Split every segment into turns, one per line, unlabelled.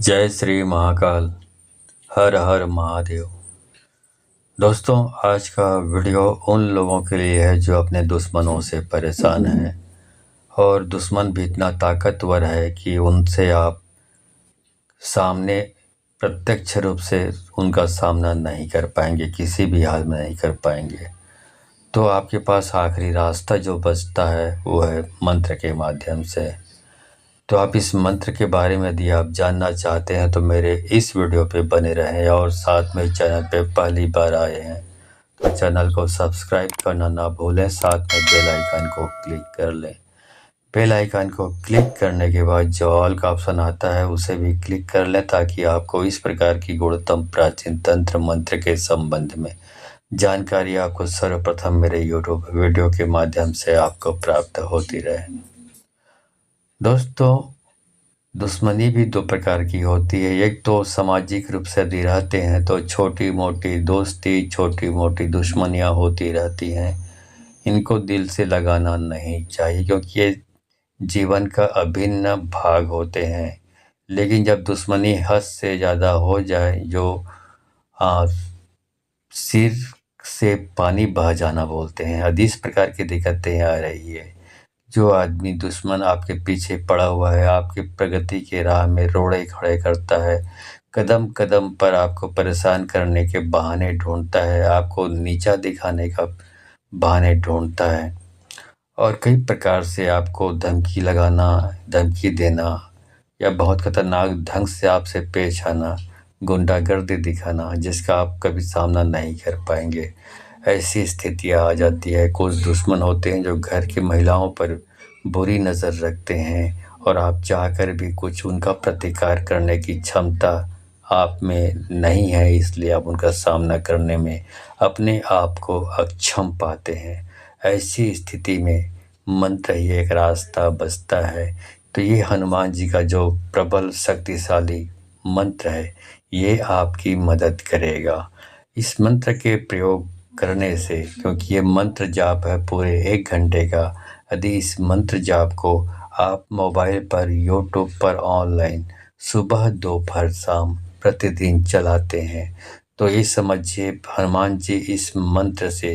जय श्री महाकाल। हर हर महादेव। दोस्तों, आज का वीडियो उन लोगों के लिए है जो अपने दुश्मनों से परेशान हैं और दुश्मन भी इतना ताकतवर है कि उनसे आप सामने प्रत्यक्ष रूप से उनका सामना नहीं कर पाएंगे, किसी भी हाल में नहीं कर पाएंगे। तो आपके पास आखिरी रास्ता जो बचता है वो है मंत्र के माध्यम से। तो आप इस मंत्र के बारे में यदि आप जानना चाहते हैं तो मेरे इस वीडियो पे बने रहें, और साथ में चैनल पे पहली बार आए हैं तो चैनल को सब्सक्राइब करना ना भूलें, साथ में बेल आइकन को क्लिक कर लें। बेल आइकन को क्लिक करने के बाद जो ऑल का ऑप्शन आता है उसे भी क्लिक कर लें, ताकि आपको इस प्रकार की गुणतम प्राचीन तंत्र मंत्र के संबंध में जानकारी आपको सर्वप्रथम मेरे यूट्यूब वीडियो के माध्यम से आपको प्राप्त होती रहे। दोस्तों, दुश्मनी भी दो प्रकार की होती है। एक तो सामाजिक रूप से यदि रहते हैं तो छोटी मोटी दोस्ती, छोटी मोटी दुश्मनियाँ होती रहती हैं। इनको दिल से लगाना नहीं चाहिए, क्योंकि ये जीवन का अभिन्न भाग होते हैं। लेकिन जब दुश्मनी हद से ज़्यादा हो जाए, जो सिर से पानी बह जाना बोलते हैं, यदि इस प्रकार की दिक्कतें आ रही है, जो आदमी दुश्मन आपके पीछे पड़ा हुआ है, आपकी प्रगति के राह में रोड़े खड़े करता है, कदम कदम पर आपको परेशान करने के बहाने ढूंढता है, आपको नीचा दिखाने का बहाने ढूंढता है, और कई प्रकार से आपको धमकी लगाना, धमकी देना, या बहुत खतरनाक ढंग से आपसे पेश आना, गुंडागर्दी दिखाना, जिसका आप कभी सामना नहीं कर पाएंगे। ऐसी स्थितियाँ आ जाती है। कुछ दुश्मन होते हैं जो घर की महिलाओं पर बुरी नज़र रखते हैं, और आप चाहकर भी कुछ उनका प्रतिकार करने की क्षमता आप में नहीं है, इसलिए आप उनका सामना करने में अपने आप को अक्षम पाते हैं। ऐसी स्थिति में मंत्र ही एक रास्ता बचता है। तो ये हनुमान जी का जो प्रबल शक्तिशाली मंत्र है, ये आपकी मदद करेगा। इस मंत्र के प्रयोग करने से, क्योंकि ये मंत्र जाप है पूरे 1 घंटे का, यदि इस मंत्र जाप को आप मोबाइल पर, यूट्यूब पर ऑनलाइन सुबह दोपहर शाम प्रतिदिन चलाते हैं, तो ये समझिए हनुमान जी इस मंत्र से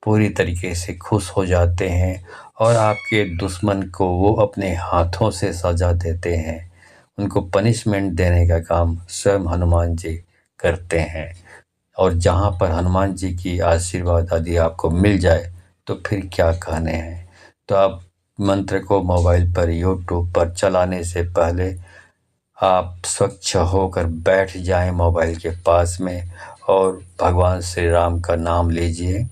पूरी तरीके से खुश हो जाते हैं, और आपके दुश्मन को वो अपने हाथों से सजा देते हैं। उनको पनिशमेंट देने का काम स्वयं हनुमान जी करते हैं। और जहाँ पर हनुमान जी की आशीर्वाद यदि आपको मिल जाए तो फिर क्या कहने हैं। तो आप मंत्र को मोबाइल पर, यूट्यूब पर चलाने से पहले आप स्वच्छ होकर बैठ जाएं मोबाइल के पास में, और भगवान श्री राम का नाम लीजिए।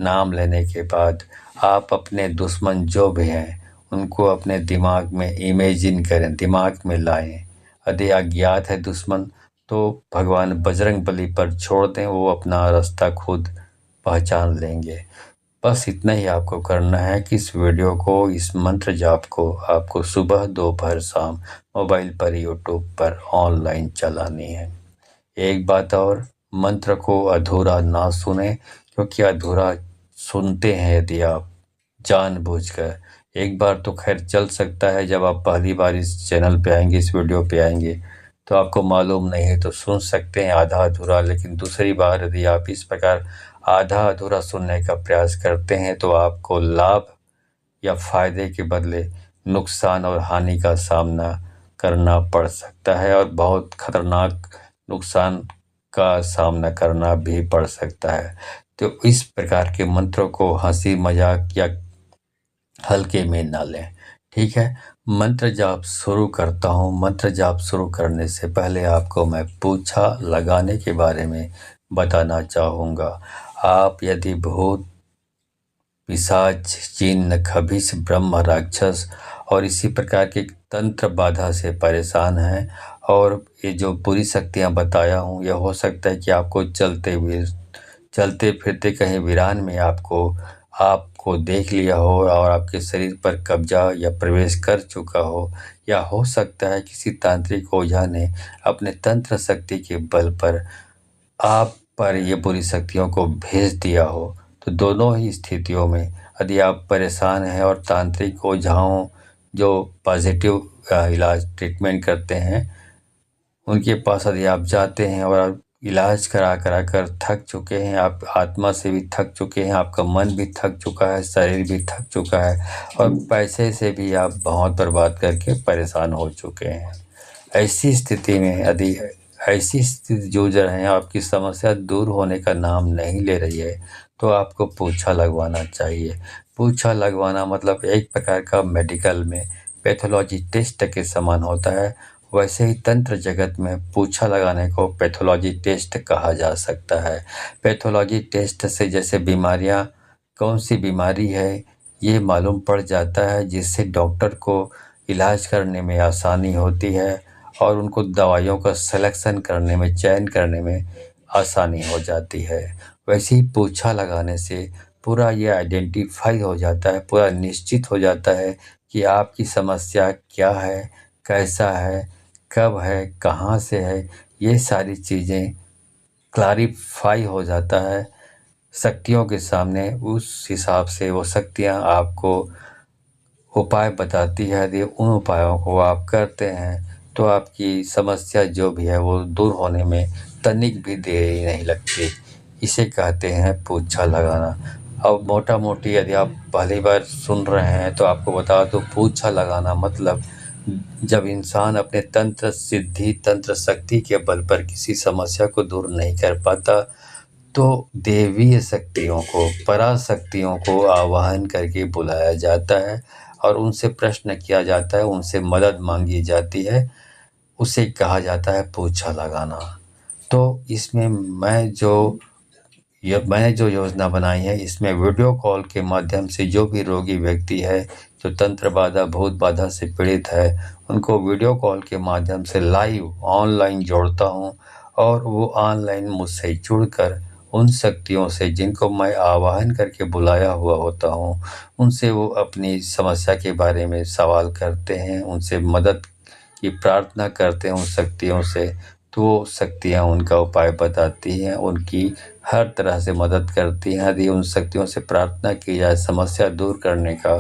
नाम लेने के बाद आप अपने दुश्मन जो भी हैं उनको अपने दिमाग में इमेजिन करें, दिमाग में लाएं। यदि अज्ञात है दुश्मन तो भगवान बजरंग बली पर छोड़ दें, वो अपना रास्ता खुद पहचान लेंगे। बस इतना ही आपको करना है कि इस वीडियो को, इस मंत्र जाप को आपको सुबह दोपहर शाम मोबाइल पर, यूट्यूब पर ऑनलाइन चलानी है। एक बात और, मंत्र को अधूरा ना सुने, क्योंकि अधूरा सुनते हैं यदि आप जानबूझकर। एक बार तो खैर चल सकता है, जब आप पहली बार इस चैनल पे आएंगे, इस वीडियो पे आएंगे, तो आपको मालूम नहीं है तो सुन सकते हैं आधा अधूरा। लेकिन दूसरी बार यदि आप इस प्रकार आधा अधूरा सुनने का प्रयास करते हैं तो आपको लाभ या फायदे के बदले नुकसान और हानि का सामना करना पड़ सकता है, और बहुत खतरनाक नुकसान का सामना करना भी पड़ सकता है। तो इस प्रकार के मंत्रों को हंसी मजाक या हल्के में ना लें, ठीक है। मंत्र जाप शुरू करता हूँ। मंत्र जाप शुरू करने से पहले आपको मैं पूछा लगाने के बारे में बताना चाहूँगा। आप यदि भूत, पिशाच, जिन्न, खबिश, ब्रह्म, राक्षस और इसी प्रकार के तंत्र बाधा से परेशान हैं, और ये जो बुरी शक्तियाँ बताया हूँ, यह हो सकता है कि आपको चलते फिरते कहीं वीरान में आपको देख लिया हो, और आपके शरीर पर कब्जा या प्रवेश कर चुका हो, या हो सकता है किसी तांत्रिक ओझा ने अपने तंत्र शक्ति के बल पर आप पर ये बुरी शक्तियों को भेज दिया हो। तो दोनों ही स्थितियों में यदि आप परेशान हैं और तांत्रिक ओझाओं जो पॉजिटिव इलाज ट्रीटमेंट करते हैं, उनके पास यदि आप जाते हैं और आप इलाज करा कर थक चुके हैं, आप आत्मा से भी थक चुके हैं, आपका मन भी थक चुका है, शरीर भी थक चुका है और पैसे से भी आप बहुत बर्बाद करके परेशान हो चुके हैं। ऐसी स्थिति में यदि ऐसी स्थिति जूझ रहे हैं, आपकी समस्या दूर होने का नाम नहीं ले रही है, तो आपको पूछा लगवाना चाहिए। पूछा लगवाना मतलब एक प्रकार का मेडिकल में पैथोलॉजी टेस्ट के समान होता है। वैसे ही तंत्र जगत में पूछा लगाने को पैथोलॉजी टेस्ट कहा जा सकता है। पैथोलॉजी टेस्ट से जैसे बीमारियां, कौन सी बीमारी है ये मालूम पड़ जाता है, जिससे डॉक्टर को इलाज करने में आसानी होती है और उनको दवाइयों का सिलेक्शन करने में, चयन करने में आसानी हो जाती है। वैसे ही पूछा लगाने से पूरा ये आइडेंटिफाई हो जाता है, पूरा निश्चित हो जाता है कि आपकी समस्या क्या है, कैसा है, कब है, कहाँ से है, ये सारी चीज़ें क्लैरिफ़ाई हो जाता है शक्तियों के सामने। उस हिसाब से वो शक्तियाँ आपको उपाय बताती है। यदि उन उपायों को आप करते हैं तो आपकी समस्या जो भी है वो दूर होने में तनिक भी देरी नहीं लगती। इसे कहते हैं पूछा लगाना। अब मोटा-मोटी यदि आप पहली बार सुन रहे हैं तो आपको बता दूँ, पूछा लगाना मतलब जब इंसान अपने तंत्र सिद्धि, तंत्र शक्ति के बल पर किसी समस्या को दूर नहीं कर पाता, तो दैवीय शक्तियों को, पराशक्तियों को आवाहन करके बुलाया जाता है और उनसे प्रश्न किया जाता है, उनसे मदद मांगी जाती है। उसे कहा जाता है पूछा लगाना। तो इसमें मैंने जो योजना बनाई है, इसमें वीडियो कॉल के माध्यम से जो भी रोगी व्यक्ति है, जो तंत्र बाधा, भूत बाधा से पीड़ित है, उनको वीडियो कॉल के माध्यम से लाइव ऑनलाइन जोड़ता हूँ और वो ऑनलाइन मुझसे जुड़कर उन शक्तियों से, जिनको मैं आवाहन करके बुलाया हुआ होता हूँ, उनसे वो अपनी समस्या के बारे में सवाल करते हैं, उनसे मदद की प्रार्थना करते हैं उन शक्तियों से। तो वो शक्तियाँ उनका उपाय बताती हैं, उनकी हर तरह से मदद करती हैं। यदि उन शक्तियों से प्रार्थना की जाए समस्या दूर करने का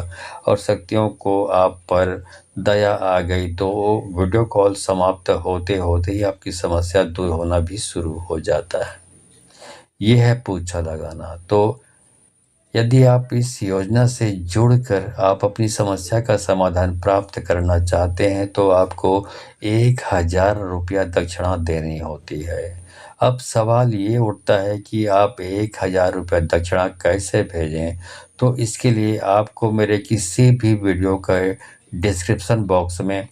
और शक्तियों को आप पर दया आ गई, तो वो वीडियो कॉल समाप्त होते होते ही आपकी समस्या दूर होना भी शुरू हो जाता है। ये है पूछा लगाना। तो यदि आप इस योजना से जुड़कर आप अपनी समस्या का समाधान प्राप्त करना चाहते हैं, तो आपको 1000 रुपया दक्षिणा देनी होती है। अब सवाल ये उठता है कि आप 1000 रुपया दक्षिणा कैसे भेजें? तो इसके लिए आपको मेरे किसी भी वीडियो के डिस्क्रिप्शन बॉक्स में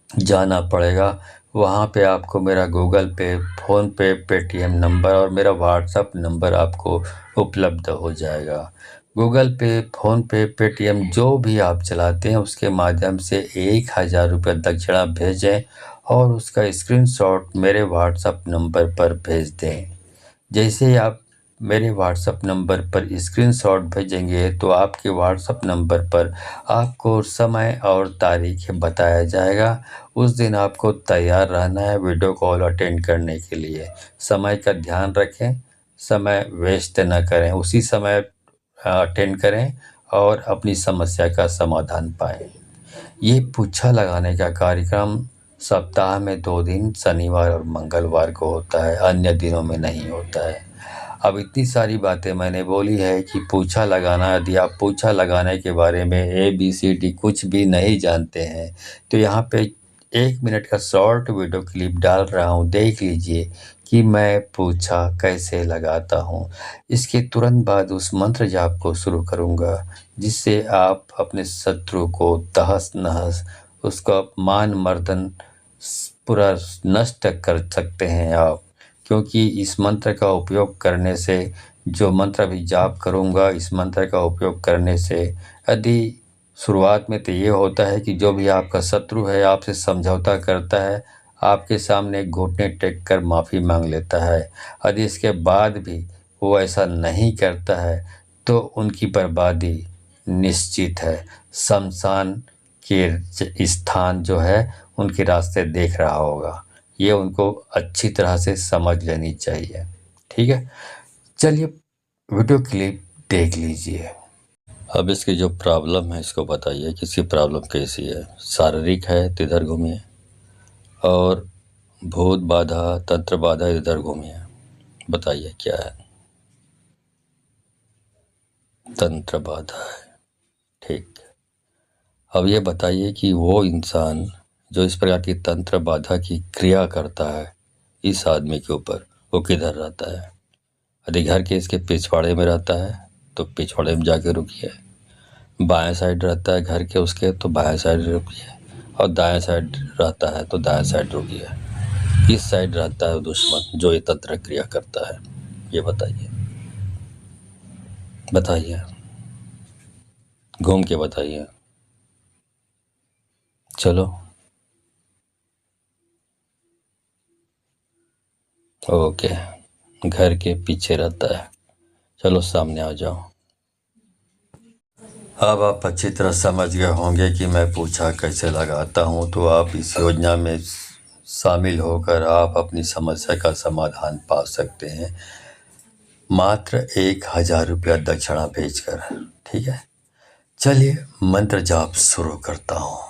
जाना पड़ेगा। वहाँ पे आपको मेरा गूगल पे, फ़ोनपे, पेटीएम नंबर और मेरा व्हाट्सएप नंबर आपको उपलब्ध हो जाएगा। गूगल पे, फ़ोनपे, पेटीएम जो भी आप चलाते हैं उसके माध्यम से 1000 रुपये दक्षिणा भेजें और उसका स्क्रीनशॉट मेरे व्हाट्सएप नंबर पर भेज दें। जैसे ही आप मेरे व्हाट्सएप नंबर पर स्क्रीनशॉट भेजेंगे, तो आपके व्हाट्सएप नंबर पर आपको समय और तारीख बताया जाएगा। उस दिन आपको तैयार रहना है वीडियो कॉल अटेंड करने के लिए। समय का ध्यान रखें, समय वेस्ट न करें, उसी समय अटेंड करें और अपनी समस्या का समाधान पाएँ। ये पूछा लगाने का कार्यक्रम सप्ताह में 2 दिन शनिवार और मंगलवार को होता है, अन्य दिनों में नहीं होता है। अब इतनी सारी बातें मैंने बोली है कि पूछा लगाना, यदि आप पूछा लगाने के बारे में ABCD कुछ भी नहीं जानते हैं, तो यहाँ पे 1 मिनट का शॉर्ट वीडियो क्लिप डाल रहा हूँ, देख लीजिए कि मैं पूछा कैसे लगाता हूँ। इसके तुरंत बाद उस मंत्र जाप को शुरू करूँगा, जिससे आप अपने शत्रु को तहस-नहस, उसका मान मर्दन पूरा नष्ट कर सकते हैं आप। क्योंकि इस मंत्र का उपयोग करने से, जो मंत्र अभी जाप करूँगा, इस मंत्र का उपयोग करने से यदि शुरुआत में तो ये होता है कि जो भी आपका शत्रु है आपसे समझौता करता है, आपके सामने घुटने टेक कर माफ़ी मांग लेता है। यदि इसके बाद भी वो ऐसा नहीं करता है, तो उनकी बर्बादी निश्चित है। शमशान के स्थान जो है उनके रास्ते देख रहा होगा। ये उनको अच्छी तरह से समझ लेनी चाहिए। ठीक है? चलिए वीडियो क्लिप देख लीजिए। अब इसकी जो प्रॉब्लम है इसको बताइए कि इसकी प्रॉब्लम कैसी है? शारीरिक है तो इधर घूमिए और भूत बाधा, तंत्र बाधा इधर घूमी है, बताइए क्या है? तंत्र बाधा है, ठीक। अब ये बताइए कि वो इंसान जो इस प्रकार की तंत्र बाधा की क्रिया करता है इस आदमी के ऊपर, वो किधर रहता है? यदि घर के इसके पिछवाड़े में रहता है तो पिछवाड़े में जाके रुकिए, बाएं साइड रहता है घर के उसके तो बाएं साइड रुकिए, और दाएं साइड रहता है तो दाएं साइड रुकिए। किस साइड रहता है दुश्मन जो ये तंत्र क्रिया करता है, ये बताइए, बताइए, घूम के बताइए। चलो, ओके, घर के पीछे रहता है। चलो सामने आ जाओ। अब आप अच्छी तरह समझ गए होंगे कि मैं पूछा कैसे लगाता हूँ, तो आप इस योजना में शामिल होकर आप अपनी समस्या का समाधान पा सकते हैं, मात्र 1000 रुपया दक्षिणा भेजकर, ठीक है? चलिए मंत्र जाप शुरू करता हूँ।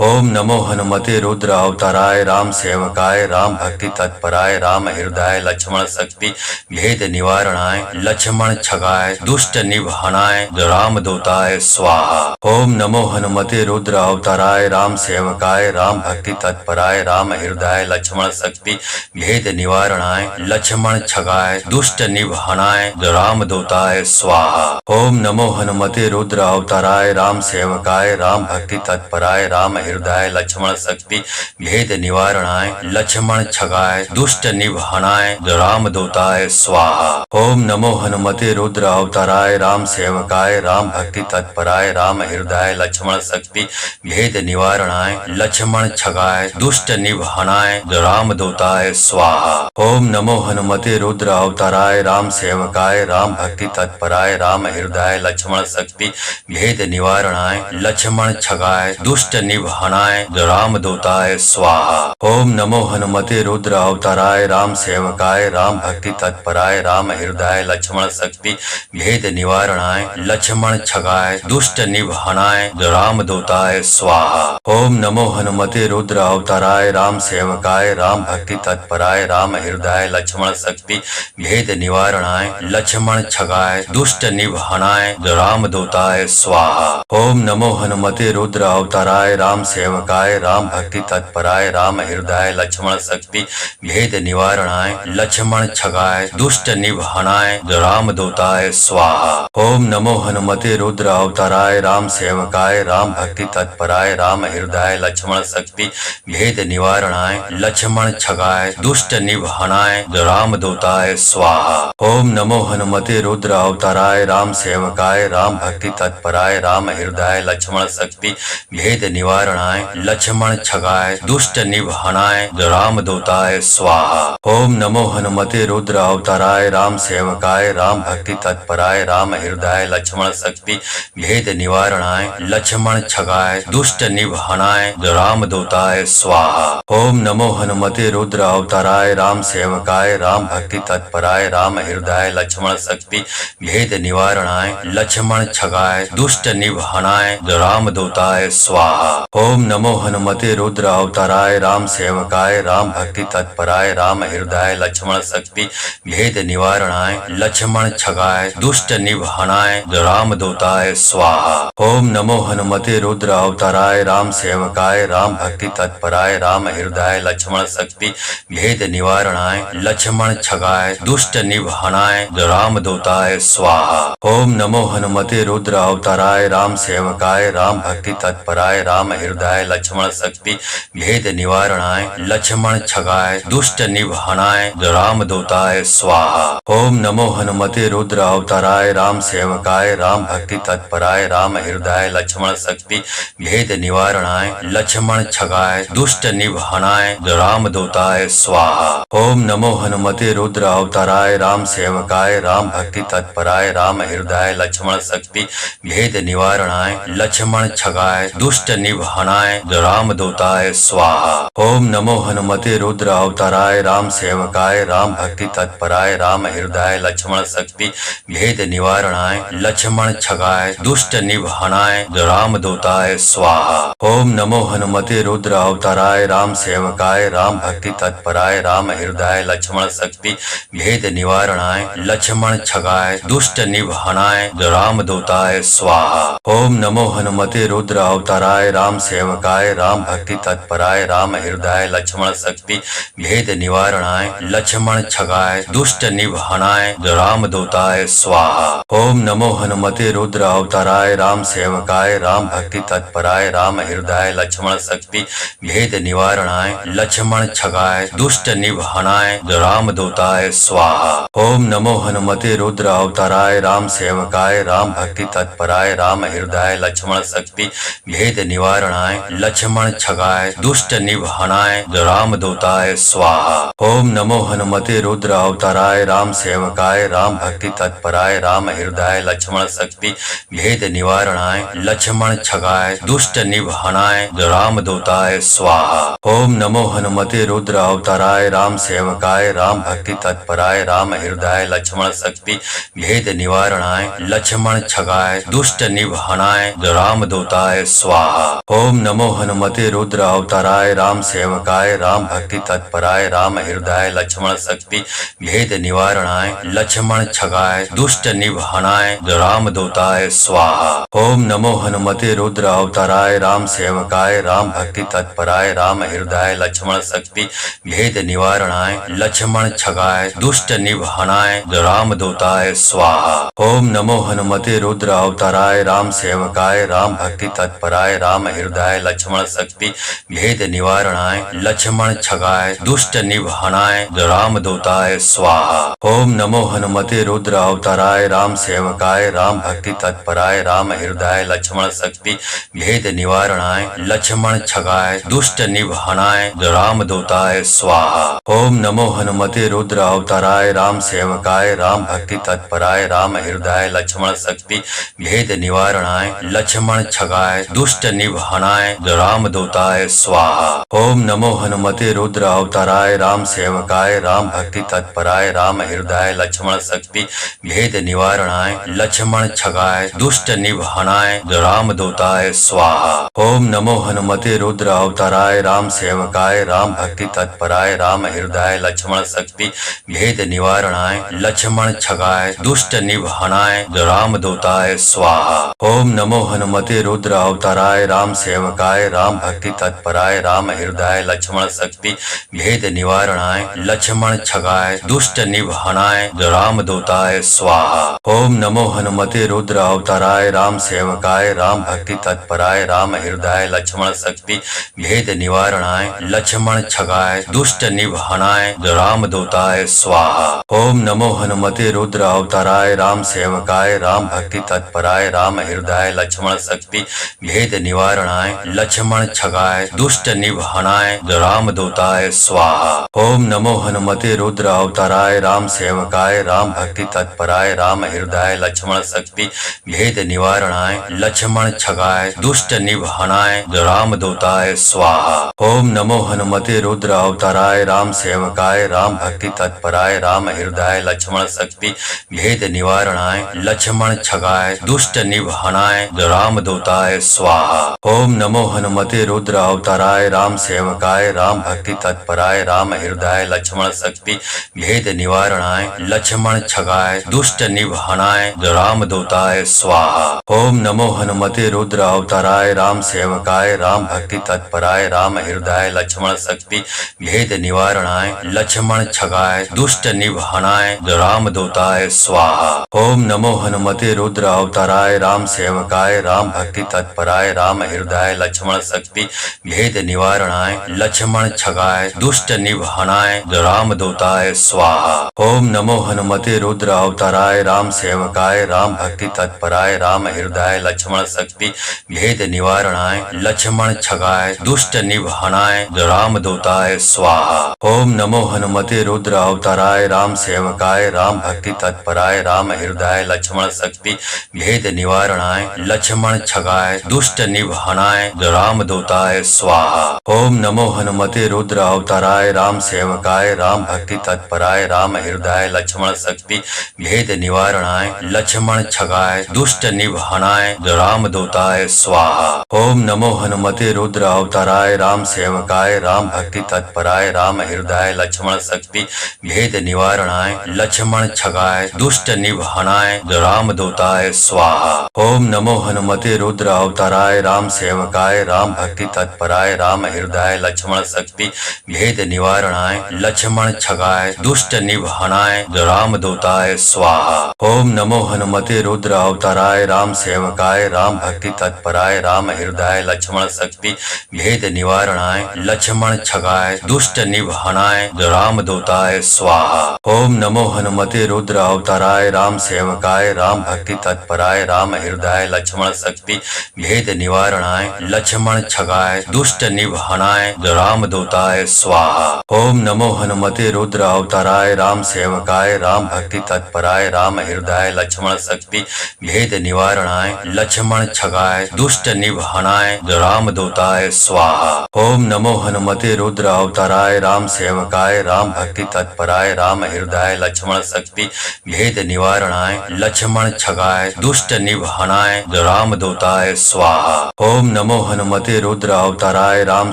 ओम नमो हनुमते रुद्र अवताराय राम सेवकाय राम भक्ति तत्पराय राम हृदय लक्ष्मण शक्ति भेद निवारणाय लक्ष्मण छगाय दुष्ट निभनाय राम दूताय स्वाहा। ओम नमो हनुमते रुद्र अवताराय राम सेवकाय राम भक्ति तत्पराय राम हृदय लक्ष्मण शक्ति भेद निवारणाय लक्ष्मण छगाय दुष्ट निभनाय राम दूताय स्वाहा। ओम नमो हनुमते रुद्र अवताराय राम सेवकाय राम भक्ति तत्पराय राम हृदय लक्ष्मण शक्ति भेद निवारणाय लक्ष्मण छगाय दुष्ट निभनाय राम दूताय स्वाहा। ओम नमो हनुमते रुद्र अवताराय राम सेवकाय राम भक्ति तत्पराय राम हृदय लक्ष्मण शक्ति भेद निवारणाय लक्ष्मण छगाय दुष्ट निभनाय राम दूताय स्वाहा। ओम नमो हनुमते रुद्र अवताराय राम सेवकाय राम भक्ति तत्पराय राम हृदय लक्ष्मण शक्ति भेद निवारणाय लक्ष्मण छगाय दुष्ट निभनाय राम दूताय स्वाहा। ओम नमो हनुमते रुद्र अवताराय राम सेवकाय राम भक्ति तत्पराय राम हृदय लक्ष्मण शक्ति भेद निवारणाय लक्ष्मण छगाय दुष्ट निभनाय राम दूताय स्वाहा। ओम नमो हनुमते रुद्र अवताराय राम सेवकाय राम भक्ति तत्पराय राम हृदय लक्ष्मण शक्ति भेद निवारणाय लक्ष्मण छगाय दुष्ट निभनाय राम दूताय स्वाहा। ओम नमो हनुमते रुद्र अवताराय राम सेवकाय राम भक्ति तत्पराय राम हृदय लक्ष्मण शक्ति भेद निवारणाय लक्ष्मण छगाय दुष्ट निभनाय राम दूताय स्वाहा। ओम नमो हनुमते रुद्र अवताराय राम सेवकाय राम भक्ति तत्पराय राम हृदय लक्ष्मण शक्ति भेद निवारणाय लक्ष्मण छगाय दुष्ट निभनाय राम दूताय स्वाहा। ओम नमो हनुमते रुद्र अवताराय राम सेवकाय राम भक्ति तत्पराय राम हृदय लक्ष्मण शक्ति भेद निवारणाय लक्ष्मण छगाय दुष्ट निभनाय राम दूताय स्वाहा। ओम नमो हनुमते रुद्र अवताराय राम सेवकाय राम भक्ति तत्पराय राम हृदय लक्ष्मण शक्ति भेद निवारणाय लक्ष्मण छगाय दुष्ट निभनाय राम दूताय स्वाहा। ओम नमो हनुमते रुद्र अवताराय राम सेवकाय राम भक्ति तत्पराय राम हृदय लक्ष्मण शक्ति भेद निवारणाय लक्ष्मण छगाय दुष्ट निभनाय राम दूताय स्वाहा। ओम नमो हनुमते रुद्र अवताराय राम सेवकाय राम भक्ति तत्पराय राम हृदय लक्ष्मण शक्ति भेद निवारणाय लक्ष्मण छगाय दुष्ट निभनाय राम दूताय स्वाहा। ओम नमो हनुमते रुद्र अवताराय राम सेवकाय राम भक्ति तत्पराय राम हृदय लक्ष्मण शक्ति भेद निवारणाय लक्ष्मण छगाय दुष्ट निभनाय राम दूताय स्वाहा। ओम नमो हनुमते रुद्र अवताराय राम सेवकाय राम भक्ति तत्पराय राम हृदय लक्ष्मण शक्ति भेद निवारणाय लक्ष्मण छगाय दुष्ट निभनाय राम दूताय स्वाहा। ओम नमो हनुमते रुद्र अवताराय राम सेवकाय राम भक्ति तत्पराय राम हृदय लक्ष्मण शक्ति भेद निवारणाय लक्ष्मण छगाय दुष्ट निभनाय राम दूताय स्वाहा। ओम नमो हनुमते रुद्र अवताराय राम सेवकाय राम भक्ति तत्पराय राम हृदय लक्ष्मण शक्ति भेद निवारणाय लक्ष्मण छगाय दुष्ट निभनाय निर्वहणाय रामदूताय स्वाहा। ओम नमो हनुमते रुद्र अवताराय राम सेवकाय राम भक्ति तत्पराय राम हृदय लक्ष्मण शक्ति भेद निवारणाय लक्ष्मण छगाय दुष्ट निवहणाय रामदूताय स्वाहा। ओम नमो हनुमते रुद्र अवताराय राम सेवकाय राम भक्ति तत्पराय राम हृदय लक्ष्मण शक्ति भेद निवारणाय लक्ष्मण छगाय दुष्ट निवहणाय रामदूताय स्वाहा। ओम नमो हनुमते रुद्र अवताराय राम सेवकाय राम भक्ति तत्पराय राम हृदय लक्ष्मण शक्ति भेद निवारणाय लक्ष्मण छगाय दुष्ट निवहणाय रामदूताय स्वाहा। ओम नमो हनुमते रुद्र अवताराय राम सेवकाय राम भक्ति तत्पराय राम हृदय लक्ष्मण शक्ति भेद निवारणाय लक्ष्मण छगाय दुष्ट निवहणाय रामदूताय स्वाहा। ओम नमो हनुमते रुद्र अवताराय राम सेवकाय राम भक्ति तत्पराय राम हृदय लक्ष्मण शक्ति भेद निवारणाय लक्ष्मण छगाय दुष्ट निवहणाय रामदूताय स्वाहा। ओम नमो हनुमते रुद्र अवताराय राम सेवकाय राम भक्ति तत्पराय राम हृदय लक्ष्मण शक्ति भेद निवारणाय लक्ष्मण छगाय दुष्ट निवहणाय रामदूताय स्वाहा। ओम नमो हनुमते रुद्र अवताराय राम सेवकाय राम भक्ति तत्पराय राम हृदय लक्ष्मण शक्ति भेद निवारणाय लक्ष्मण छगाय दुष्ट निवहणाय रामदूताय स्वाहा। ओम नमो हनुमते रुद्र अवताराय राम सेवकाय राम भक्ति तत्पराय राम हृदय लक्ष्मण शक्ति भेद निवारणाय लक्ष्मण छगाय दुष्ट निवहणाय रामदूताय स्वाहा। ओम नमो हनुमते रुद्र अवताराय राम सेवकाय राम भक्ति तत्पराय राम हृदय लक्ष्मण शक्ति भेद निवारणाय लक्ष्मण छगाय दुष्ट निवहणाय रामदूताय स्वाहा। ओम नमो हनुमते रुद्र अवताराय राम सेवकाय राम भक्ति तत्पराय राम हृदय लक्ष्मण शक्ति भेद निवारणाय लक्ष्मण छगाय दुष्ट निवहणाय रामदूताय स्वाहा। ओम नमो हनुमते रुद्र अवताराय राम सेवकाय राम भक्ति तत्पराय राम हृदय लक्ष्मण शक्ति भेद निवारणाय लक्ष्मण छगाय दुष्ट निवहणाय रामदूताय स्वाहा। ओम नमो हनुमते रुद्र अवताराय राम सेवकाय राम भक्ति तत्पराय राम हृदय लक्ष्मण शक्ति भेद निवारणाय लक्ष्मण छगाय दुष्ट निवहणाय रामदूताय स्वाहा। ओम नमो हनुमते रुद्र अवताराय राम सेवकाय राम भक्ति तत्पराय राम हृदय लक्ष्मण शक्ति भेद निवारणाय लक्ष्मण छगाय दुष्ट निवहणाय रामदूताय स्वाहा। ओम नमो हनुमते रुद्र अवताराय राम सेवकाय राम भक्ति तत्पराय राम हृदय लक्ष्मण शक्ति भेद निवारणाय लक्ष्मण छगाय दुष्ट निवहणाय रामदूताय स्वाहा। ओम नमो हनुमते रुद्र अवताराय राम सेवकाय राम भक्ति तत्पराय राम हृदय लक्ष्मण शक्ति भेद निवारणाय लक्ष्मण छगाय दुष्ट निवहणाय रामदूताय स्वाहा। ओम नमो हनुमते रुद्र अवताराय राम सेवकाय राम भक्ति तत्पराय राम हृदय लक्ष्मण शक्ति भेद निवारणाय लक्ष्मण छगाय दुष्ट निवहणाय रामदूताय स्वाहा। ओम नमो हनुमते रुद्र अवताराय राम सेवकाय राम भक्ति तत्पराय राम हृदय लक्ष्मण शक्ति भेद निवारणाय लक्ष्मण छगाय दुष्ट निवहणाय रामदूताय स्वाहा। ओम नमो हनुमते रुद्र अवताराय राम सेवकाय राम भक्ति तत्पराय राम हृदय लक्ष्मण शक्ति भेद निवारणाय लक्ष्मण छगाय दुष्ट निवहणाय रामदूताय स्वाहा। ओम नमो हनुमते रुद्र अवताराय राम सेवकाय राम भक्ति तत्पराय राम हृदय लक्ष्मण शक्ति भेद निवारणाय लक्ष्मण छगाय दुष्ट निवहणाय रामदूताय स्वाहा। ओम नमो हनुमते रुद्र अवताराय राम सेवकाय राम भक्ति तत्पराय राम हृदय लक्ष्मण शक्ति भेद निवारणाय लक्ष्मण छगाय दुष्ट निवहणाय रामदूताय स्वाहा। ओम नमो हनुमते रुद्र अवताराय राम सेवकाय राम भक्ति तत्पराय राम हृदय लक्ष्मण शक्ति भेद निवारणाय लक्ष्मण छगाय दुष्ट निवहणाय रामदूताय स्वाहा। ओम नमो हनुमते रुद्र अवताराय राम सेवकाय राम भक्ति तत्पराय राम हृदय लक्ष्मण शक्ति भेद निवारणाय लक्ष्मण छगाय दुष्ट निवहणाय रामदूताय स्वाहा। ओम नमो हनुमते रुद्र अवताराय राम सेवकाय राम भक्ति तत्पराय राम हृदय लक्ष्मण शक्ति भेद निवारणाय लक्ष्मण छगाय दुष्ट निवहणाय रामदूताय स्वाहा। ओम नमो हनुमते रुद्र अवताराय राम सेवकाय राम भक्ति तत्पराय राम हृदय लक्ष्मण शक्ति भेद निवारणाय लक्ष्मण छगाय दुष्ट निवहणाय निवारणाय रामदूताय स्वाहा। ओम नमो हनुमते रुद्र अवताराय राम सेवकाय राम भक्ति तत्पराय राम हृदय लक्ष्मण शक्ति भेद निवारणाय लक्ष्मण छगाय दुष्ट निवारणाय रामदूताय स्वाहा। ओम नमो हनुमते रुद्र अवताराय राम सेवकाय राम भक्ति तत्पराय राम हृदय लक्ष्मण शक्ति भेद निवारणाय लक्ष्मण छगाय दुष्ट निवारणाय रामदूताय स्वाहा। ओम नमो हनुमते रुद्र अवताराय राम सेवकाय राम भक्ति तत्पराय राम हृदय लक्ष्मण शक्ति भेद निवारणाय लक्ष्मण छगाय दुष्ट निवारणाय रामदूताय स्वाहा। ओम नमो हनुमते रुद्र अवताराय राम सेवकाय राम भक्ति तत्पराय राम हृदय लक्ष्मण शक्ति भेद निवारणाय लक्ष्मण छगाय दुष्ट निवारणाय रामदूताय स्वाहा। ओम नमो हनुमते रुद्र अवताराय राम सेवकाय राम भक्ति तत्पराय राम हृदय लक्ष्मण शक्ति भेद निवारणाय लक्ष्मण छगाय दुष्ट निवारणाय रामदूताय स्वाहा। ओम नमो हनुमते रुद्र अवताराय राम सेवकाय राम भक्ति तत्पराय राम हृदय लक्ष्मण शक्ति भेद निवारणाय लक्ष्मण छगाय दुष्ट निवारणाय रामदूताय स्वाहा। ओम नमो हनुमते रुद्र अवताराय राम सेवकाय राम भक्ति तत्पराय राम हृदय लक्ष्मण शक्ति भेद निवारणाय लक्ष्मण छगाय दुष्ट निवारणाय रामदूताय स्वाहा। ओम नमो हनुमते रुद्र अवताराय राम